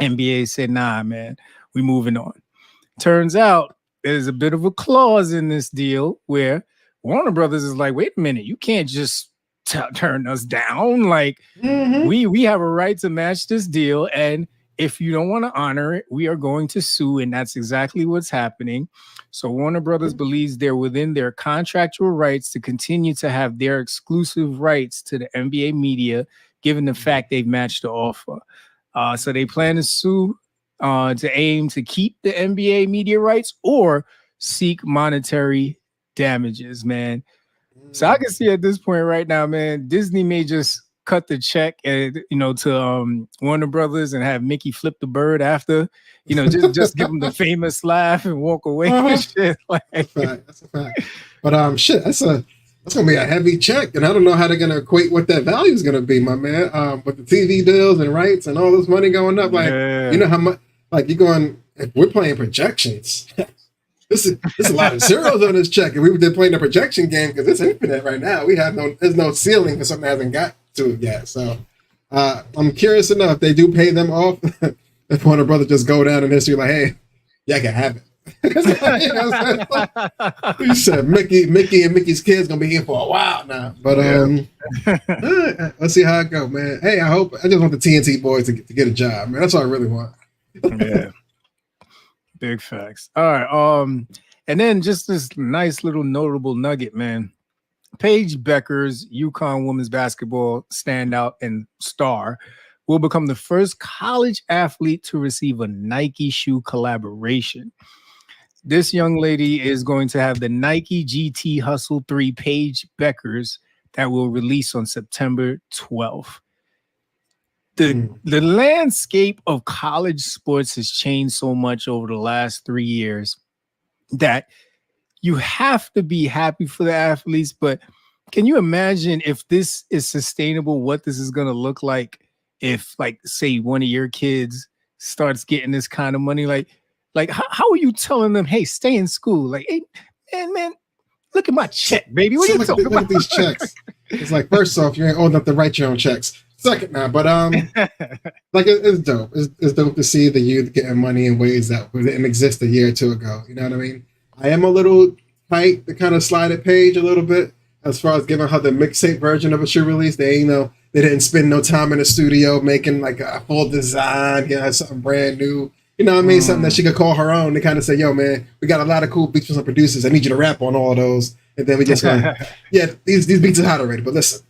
NBA said, "Nah, man, we moving on." Turns out there's a bit of a clause in this deal where Warner Brothers is like, "Wait a minute, you can't just turn us down. Like, we have a right to match this deal, and if you don't want to honor it, we are going to sue." And that's exactly what's happening. So Warner Brothers believes they're within their contractual rights to continue to have their exclusive rights to the NBA media, given the fact they've matched the offer. So they plan to sue to aim to keep the NBA media rights or seek monetary damages, man. So I can see at this point right now, man, Disney may just cut the check and to Warner Brothers and have Mickey flip the bird after, just give them the famous laugh and walk away. And shit. Like, that's a fact. But shit, that's gonna be a heavy check, and I don't know how they're gonna equate what that value is gonna be, my man. With the TV deals and rights and all this money going up, like you know how much, like you're going. If we're playing projections, this is a lot of zeros on this check, and we've been playing the projection game because it's infinite right now. There's no ceiling for something that hasn't got to it yet. So I'm curious enough if they do pay them off. If Warner Brothers just go down in history like, hey, yeah, I can have it. You said Mickey and Mickey's kids gonna be here for a while now, but let's see how it go, man. Hey, I just want the TNT boys to get a job, man. That's all I really want. Yeah, big facts. All right, and then just this nice little notable nugget, man. Paige Becker's UConn women's basketball standout and star will become the first college athlete to receive a Nike shoe collaboration. This young lady is going to have the Nike GT Hustle 3 Paige Beckers that will release on September 12th. The landscape of college sports has changed so much over the last 3 years that you have to be happy for the athletes. But can you imagine if this is sustainable, what this is going to look like if, like, say, one of your kids starts getting this kind of money? Like, how are you telling them, hey, stay in school? Like, hey, man, look at my check, baby. What are you talking about? Look at these checks. It's like, first off, you ain't old enough to write your own checks. Second now, but like it's dope. It's dope to see the youth getting money in ways that didn't exist a year or two ago. You know what I mean? I am a little tight to kind of slide at Paige a little bit as far as giving her the mixtape version of a shoe release. They didn't spend no time in the studio making like a full design, something brand new. You know what I mean? Something that she could call her own. They kind of say, yo, man, we got a lot of cool beats from some producers. I need you to rap on all of those. And then we just go, yeah, these beats are hot already, but listen,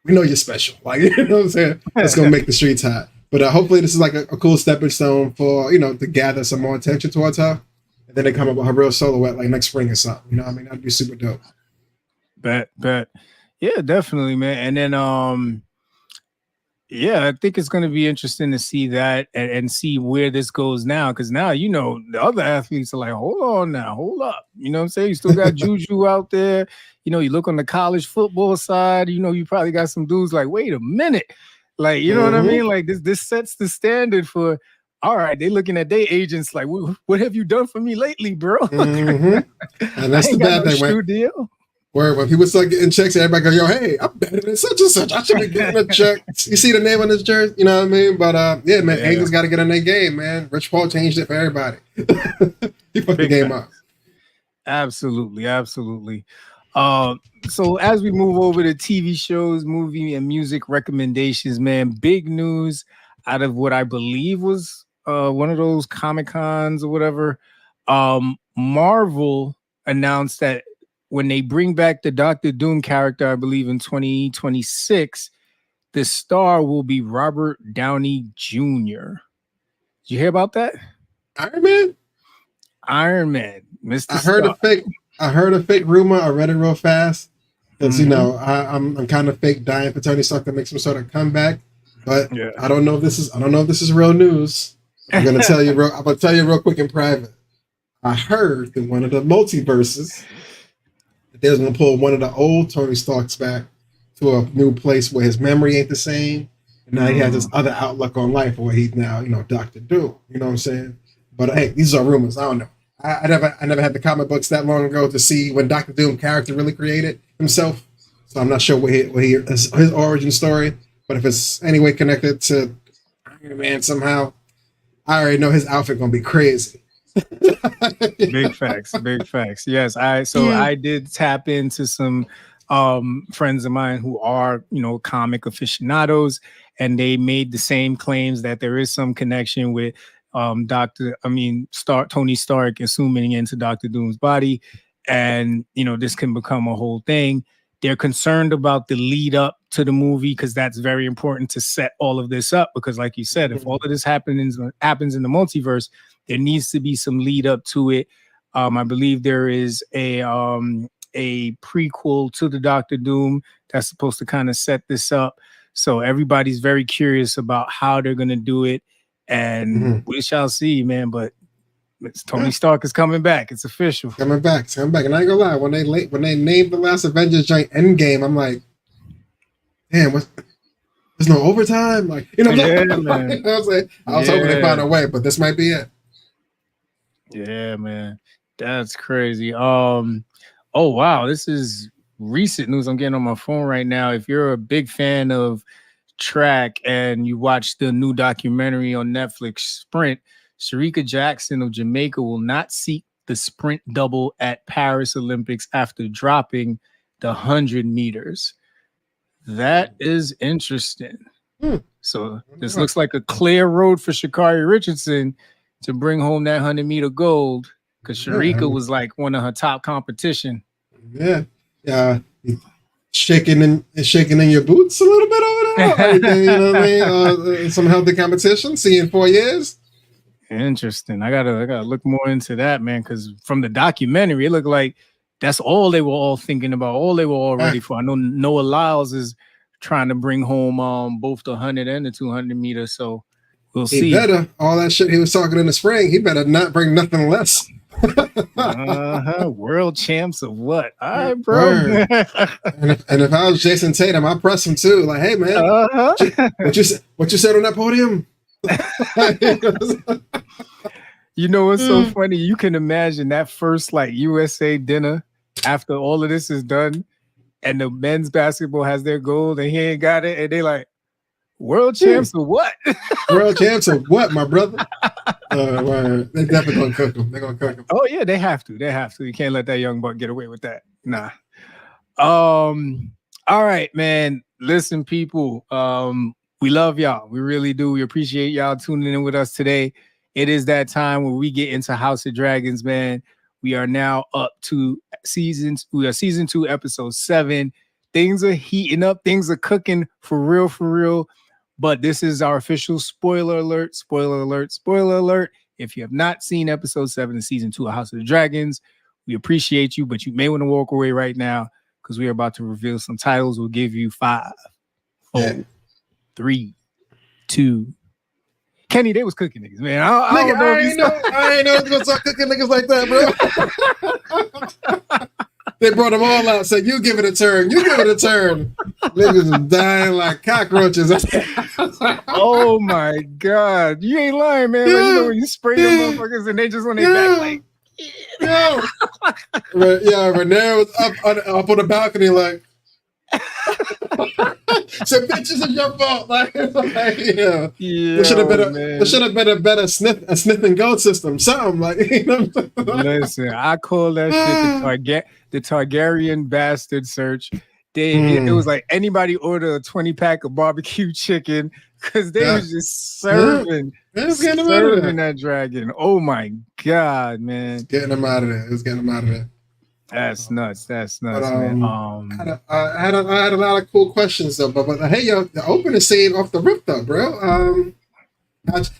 we know you're special. Like, you know what I'm saying? It's going to make the streets hot. But hopefully this is like a cool stepping stone for, to gather some more attention towards her. And then they come up with her real silhouette like next spring or something. You know what I mean? That'd be super dope. Bet. Yeah, definitely, man. And then, yeah, I think it's going to be interesting to see that and see where this goes now. Because now, the other athletes are like, hold on now, hold up. You know what I'm saying? You still got Juju out there. You look on the college football side, you probably got some dudes like, wait a minute. Like, you know what I mean? Like this sets the standard for, all right, they looking at their agents like, what have you done for me lately, bro? And that's the bad thing. Shoe deal. Where when people start getting checks, everybody go, yo, hey, I'm better than such and such. I should be getting a check. You see the name on this jersey? You know what I mean? But yeah, man, agents got to get in their game, man. Rich Paul changed it for everybody. He fucked the game up. Absolutely. So as we move over to TV shows, movie, and music recommendations, man, big news out of what I believe was one of those Comic Cons or whatever. Marvel announced that when they bring back the Doctor Doom character, I believe in 2026, the star will be Robert Downey Jr. Did you hear about that? Iron Man. Iron Man, Mr. I heard a fake rumor. I read it real fast because I'm kind of fake dying for Tony Stark to make some sort of comeback, but I don't know if this is real news. I'm gonna tell you real quick in private. I heard in one of the multiverses that they was gonna pull one of the old Tony Starks back to a new place where his memory ain't the same, and now he has this other outlook on life where he's now Doctor Doom. You know what I'm saying? But hey, these are rumors. I don't know. I never had the comic books that long ago to see when Doctor Doom character really created himself. So I'm not sure what his origin story. But if it's any way connected to Iron Man somehow, I already know his outfit gonna be crazy. Big facts. Yes, I did tap into some friends of mine who are comic aficionados, and they made the same claims that there is some connection with Tony Stark assuming into Doctor Doom's body, and this can become a whole thing. They're concerned about the lead up to the movie because that's very important to set all of this up, because like you said, if all of this happens in the multiverse, there needs to be some lead up to it. I believe there is a prequel to the Doctor Doom that's supposed to kind of set this up, so everybody's very curious about how they're going to do it. And we shall see, man. But Tony Stark is coming back. It's official. Coming back. And I ain't gonna lie, when they named the last Avengers giant Endgame, I'm like, damn, there's no overtime? Like, man. I was hoping they found a way, but this might be it. Yeah, man. That's crazy. Oh wow, this is recent news I'm getting on my phone right now. If you're a big fan of track and you watch the new documentary on Netflix, Sprint, Sharika Jackson of Jamaica will not seek the sprint double at Paris Olympics after dropping the 100 meters. That is interesting. So this looks like a clear road for Sha'Carri Richardson to bring home that 100-meter gold, because Sharika was like one of her top competition. Yeah. Shaking in your boots a little bit over there. You know what I mean? Some healthy competition. See you in 4 years. Interesting. I gotta look more into that, man, because from the documentary, it looked like that's all they were all thinking about, all they were all ready for. I know Noah Lyles is trying to bring home both the 100 and the 200 meters, so we'll see. He better. All that shit he was talking in the spring, he better not bring nothing less. World champs of what? All right, bro. and if I was Jason Tatum, I'd press him too. Like, hey man, what you said on that podium? What's so funny? You can imagine that first USA dinner after all of this is done, and the men's basketball has their gold and he ain't got it, and they like, world champs of what? World champs of what, my brother? They definitely gonna cook them. They're gonna cook them. Oh yeah, they have to. You can't let that young buck get away with that. Nah. All right, man. Listen, people. We love y'all. We really do. We appreciate y'all tuning in with us today. It is that time where we get into House of Dragons, man. We are now up to season 2, episode 7. Things are heating up. Things are cooking for real. But this is our official spoiler alert. If you have not seen episode 7 of season 2 of House of the Dragons, we appreciate you, but you may want to walk away right now because we are about to reveal some titles. We'll give you 5, 4, 3, 2. Kenny, they was cooking niggas, man. I ain't know it was gonna start cooking niggas like that, bro. They brought them all out. Said, "You give it a turn. Niggas is dying like cockroaches. Oh my god, you ain't lying, man. When you spray them motherfuckers and they just on their back like. Rhaenyra was up on the balcony like. So bitches, it's your fault. There should have been a better sniff and go system. Something like Listen, I call that shit the Targaryen bastard search. It was like anybody order a 20-pack of barbecue chicken because they was just serving that dragon. Oh my God, man. Getting them out of there. It's getting them out of there. That's nuts, man. I had a lot of cool questions though, but hey, yo, the opening scene off the rip though, bro.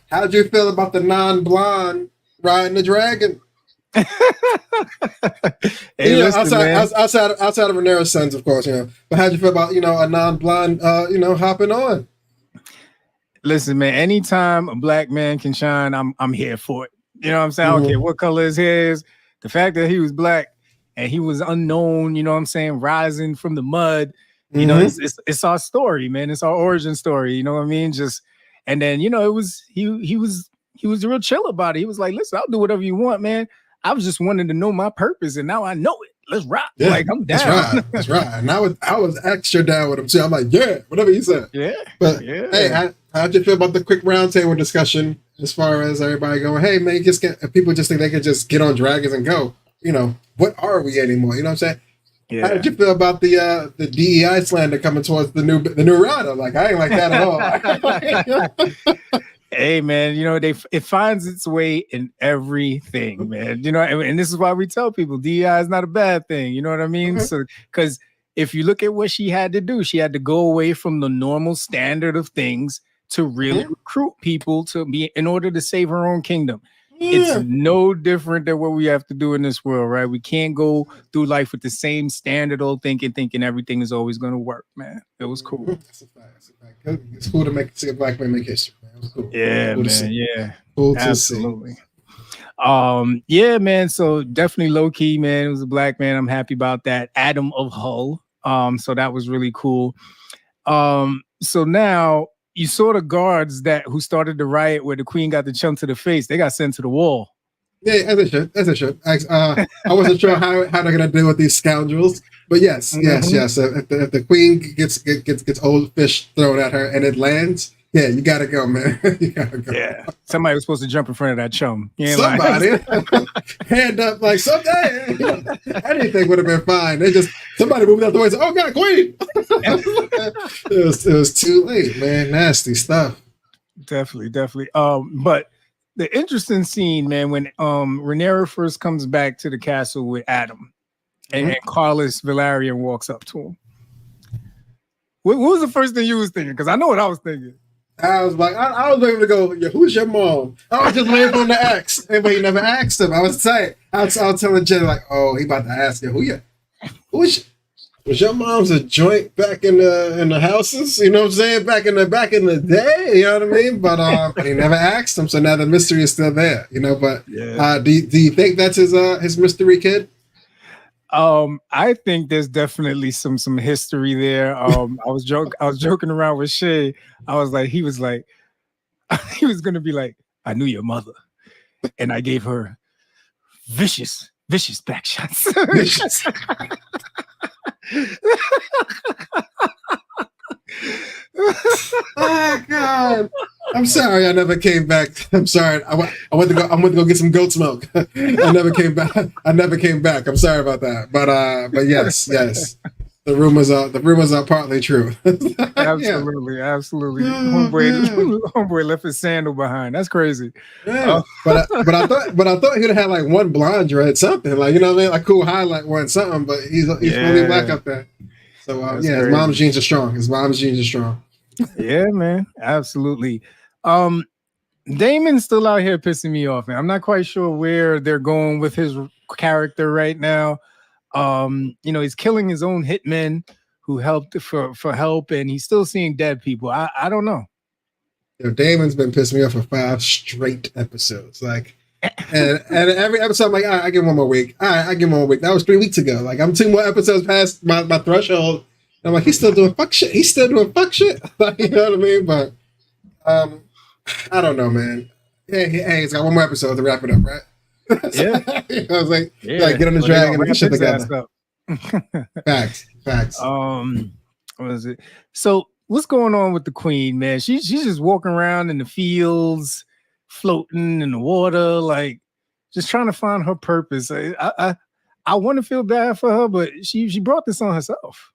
How'd you feel about the non-blonde riding the dragon? Hey, listen, outside of Rhaenyra's sons, of course, But how'd you feel about a non-blonde, hopping on? Listen, man. Anytime a black man can shine, I'm here for it. You know what I'm saying? I don't care what color his hair is. The fact that he was black and he was unknown, you know what I'm saying, rising from the mud. You know, it's our story, man. It's our origin story. You know what I mean? And then it was he was real chill about it. He was like, listen, I'll do whatever you want, man. I was just wanting to know my purpose, and now I know it. Let's rock. Yeah, like, I'm down. That's right. And I was extra down with him too. I'm like, yeah, whatever you said. Yeah. But hey, how'd you feel about the quick roundtable discussion as far as everybody going, hey man, people just think they can just get on dragons and go. What are we anymore? You know what I'm saying? Yeah. How did you feel about the DEI slander coming towards the new rider? Like, I ain't like that at all. Hey man, it finds its way in everything, man. And this is why we tell people DEI is not a bad thing. You know what I mean? So, because if you look at what she had to do, she had to go away from the normal standard of things to really recruit people in order to save her own kingdom. It's no different than what we have to do in this world, right? We can't go through life with the same standard old thinking everything is always going to work, man. It was cool. That's a fact. It's cool to see a black man make history, man. It was cool. Yeah, cool man. Yeah, cool absolutely. Yeah, man. So definitely low key, man. It was a black man. I'm happy about that. Adam of Hull. So that was really cool. So now, you saw the guards who started the riot where the queen got the chunk to the face. They got sent to the wall. Yeah, as it should. I wasn't sure how they're gonna deal with these scoundrels, but yes. If the queen gets old fish thrown at her and it lands, yeah, you gotta go, man. You gotta go. Yeah, somebody was supposed to jump in front of that chum. Somebody hand up like someday. Anything would have been fine. Somebody moved out the way and said, "Oh God, queen!" It was too late, man. Nasty stuff. Definitely. But the interesting scene, man, when Rhaenyra first comes back to the castle with Adam, and Carlos Velaryon walks up to him. What was the first thing you was thinking? Because I know what I was thinking. I was like, I was waiting to go, who's your mom? I was just waiting for him to ask. But he never asked him. I was tight. I was telling Jen, like, oh, he about to ask you, was your mom's a joint back in the houses? You know what I'm saying? Back in the day, you know what I mean? But he never asked him, so now the mystery is still there, But do you think that's his mystery kid? I think there's definitely some history there. I was joking around with Shay. I was like, he was gonna be like, I knew your mother, and I gave her vicious back shots. Oh God! I'm sorry, I never came back. I'm sorry. I went to go get some goat's milk. I never came back. I'm sorry about that. But yes. The rumors are partly true. Absolutely. Homeboy left his sandal behind. That's crazy. Yeah. But I thought he'd have like one blonde dread, something like, you know what I mean, like cool highlight one something. But he's fully black up there. So his mom's genes are strong. Yeah, man, absolutely. Damon's still out here pissing me off, man. I'm not quite sure where they're going with his character right now. He's killing his own hitmen who helped for help, and he's still seeing dead people. I don't know. Damon's been pissing me off for 5 straight episodes. Like, and every episode, I'm like, all right, I give him 1 more week. All right, I give him 1 more week. That was 3 weeks ago. Like, I'm 2 more episodes past my threshold. I'm like, he's still doing fuck shit. Like, you know what I mean? But I don't know, man. Hey, he's got 1 more episode to wrap it up, right? Yeah. I was like, get on the dragon and get shit together. Facts. What is it? So what's going on with the queen, man? She's just walking around in the fields, floating in the water, like just trying to find her purpose. I I want to feel bad for her, but she brought this on herself.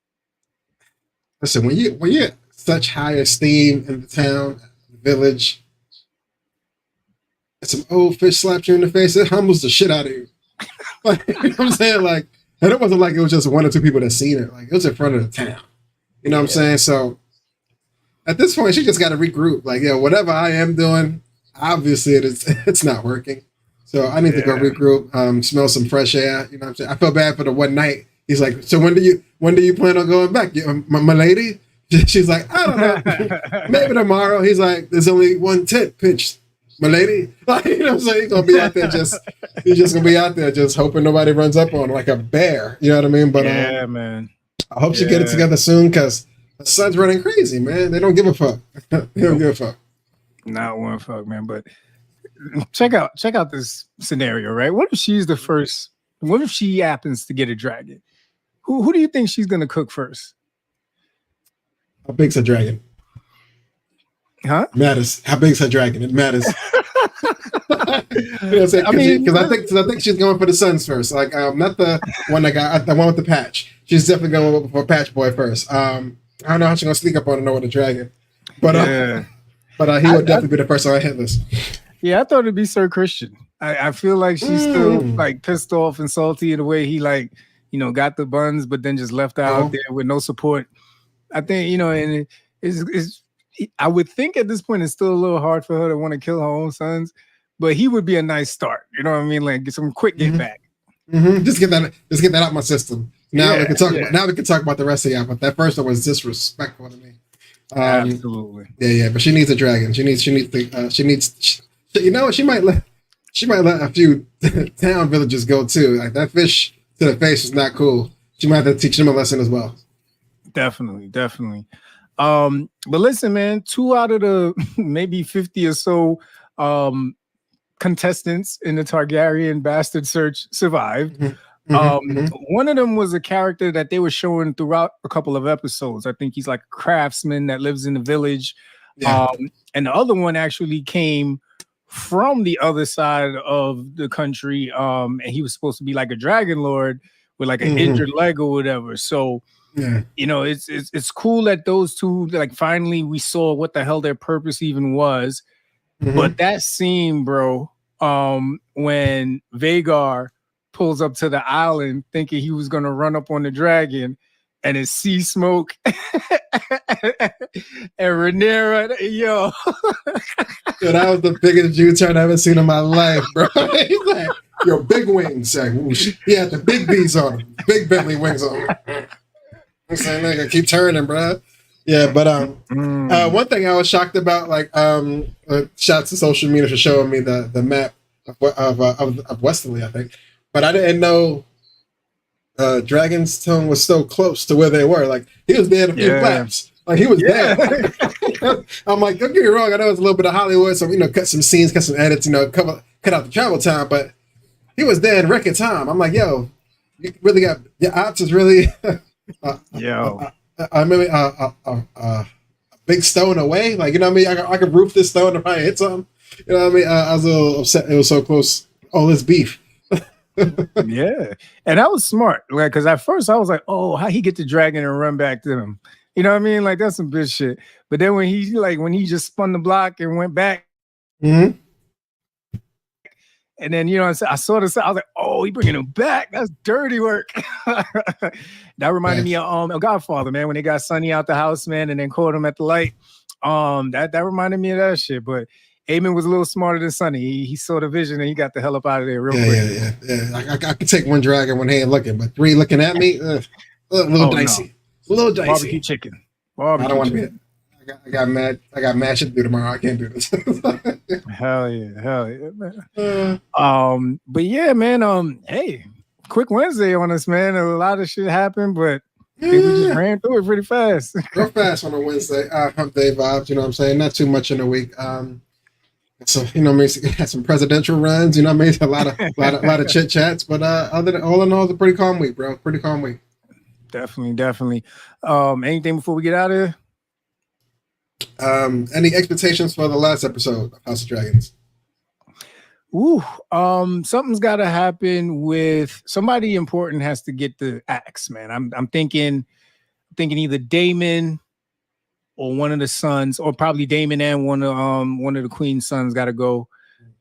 Listen, when you're such high esteem in the town, the village, and some old fish slaps you in the face, it humbles the shit out of you. Like, you know what I'm saying? Like, and it wasn't like it was just one or two people that seen it. Like, it was in front of the town. You know what I'm saying? So at this point, she just got to regroup. Like, whatever I am doing, obviously it's not working. So I need to go regroup, smell some fresh air. You know what I'm saying? I feel bad for the one night. He's like, so when do you plan on going back? My lady? She's like, I don't know. Maybe tomorrow. He's like, there's only one tent pitched. My lady, like, you know what I'm saying? He's gonna be out there he's just gonna be out there just hoping nobody runs up on him like a bear. You know what I mean? But man. I hope she get it together soon because the son's running crazy, man. They don't give a fuck. They don't give a fuck. Not one fuck, man. But check out this scenario, right? What if she's the first? What if she happens to get a dragon? Who do you think she's gonna cook first? How big's a dragon? Huh? Matters. How big's her dragon? It matters. You know what I'm saying? Because I think she's going for the sons first. Like, not the one that got the one with the patch. She's definitely going for Patch Boy first. I don't know how she's gonna sneak up on her with a dragon, but he would definitely be the first on our hit list. Yeah, I thought it'd be Sir Christian. I feel like she's still like pissed off and salty in the way he got the buns, but then just left out there with no support. I think and it's. I would think at this point it's still a little hard for her to want to kill her own sons, but he would be a nice start. You know what I mean? Like get some quick get back. Mm-hmm. Just get that out of my system. Now we can talk about the rest of y'all. But that first one was disrespectful to me. Absolutely. Yeah. But she needs a dragon. She needs. You know what? She might let a few town villagers go too. Like that fish to the face is not cool. She might have to teach them a lesson as well. Definitely. But listen, man, 2 out of the maybe 50 or so contestants in the Targaryen bastard search survived. One of them was a character that they were showing throughout a couple of episodes. I think he's like a craftsman that lives in the village. Yeah. And the other one actually came from the other side of the country. And he was supposed to be like a dragon lord with like an injured leg or whatever. So it's cool that those two, like, finally we saw what the hell their purpose even was. But that scene, bro, when Vhagar pulls up to the island thinking he was gonna run up on the dragon, and it's sea smoke and Rhaenyra, yo, that was the biggest U-turn I've ever seen in my life, bro. He's like, yo, big wings. He had the big B's on him, big Bentley wings on him. I'm saying, like, I keep turning, bro. Yeah, but one thing I was shocked about, like, shouts to social media for showing me the map of Westerly, I think, but I didn't know Dragonstone was so close to where they were. Like, he was there in a few laps. Like, he was there. I'm like, don't get me wrong, I know it's a little bit of Hollywood, so cut some scenes, cut some edits, cut out the travel time, but he was there in record time. I'm like, yo, you really got your ops is really. I mean, a big stone away, like, you know what I mean? I could roof this stone and probably hit something. You know what I mean? I was a little upset. It was so close. All this beef. Yeah, and that was smart, like, because at first I was like, "Oh, how he get the dragon and run back to him?" You know what I mean? Like, that's some bitch shit. But then when he just spun the block and went back. And then, I saw this. I was like, "Oh, he bringing him back. That's dirty work." That reminded me of Godfather, man. When they got Sonny out the house, man, and then caught him at the light. That reminded me of that shit. But Aemon was a little smarter than Sonny. He saw the vision and he got the hell up out of there real quick. Yeah. I could take one dragon when he ain't looking, but 3 looking at me, a little dicey. No. A little dicey. Barbecue chicken. I don't want to be it. I got mad shit to do tomorrow. I can't do this. Hell yeah, man. But yeah, man. Hey, quick Wednesday on us, man. A lot of shit happened, but I think we just ran through it pretty fast. Real fast on a Wednesday. Hump day vibes. You know what I'm saying? Not too much in a week. So had some presidential runs. You know what I mean? A lot of chit chats. But all in all, it's a pretty calm week, bro. Pretty calm week. Definitely. Anything before we get out of here? Any expectations for the last episode of House of Dragons? Ooh, something's got to happen with somebody important has to get the axe, man. I'm thinking either Damon or one of the sons, or probably Damon and one of the Queen's sons got to go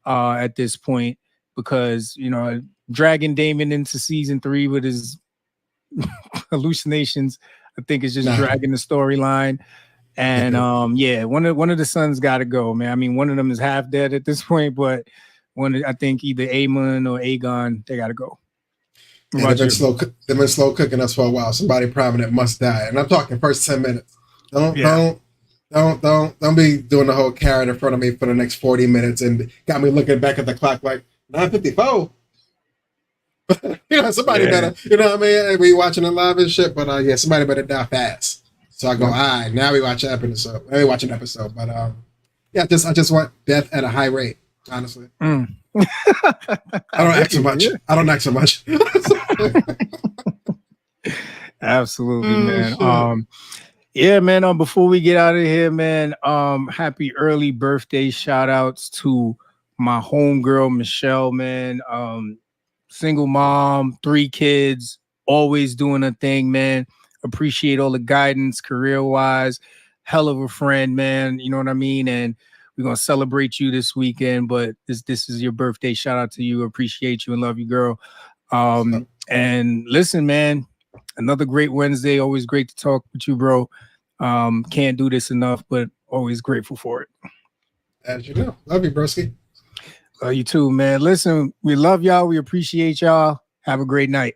at this point, because dragging Damon into season 3 with his hallucinations, I think is just dragging the storyline. And one of the sons got to go, man. I mean, one of them is half dead at this point, but I think either Aemon or Aegon, they got to go. Yeah, they've been slow cooking us for a while. Somebody prominent must die, and I'm talking first 10 minutes. Don't be doing the whole carrot in front of me for the next 40 minutes and got me looking back at the clock like 9:54. Somebody better, what I mean? We watching it live and shit, but somebody better die fast. So I go, all right, now we watch an episode. But I just want death at a high rate, honestly. I don't act so much. Absolutely, man. Man. Before we get out of here, man, happy early birthday shout outs to my homegirl Michelle, man. Single mom, 3 kids, always doing her thing, man. Appreciate all the guidance career wise. Hell of a friend, man. You know what I mean? And we're gonna celebrate you this weekend, but this is your birthday. Shout out to you. Appreciate you and love you, girl. And listen, man, another great Wednesday. Always great to talk with you, bro. Can't do this enough, but always grateful for it. As you know. Love you, broski. Love you too, man. Listen, we love y'all. We appreciate y'all. Have a great night.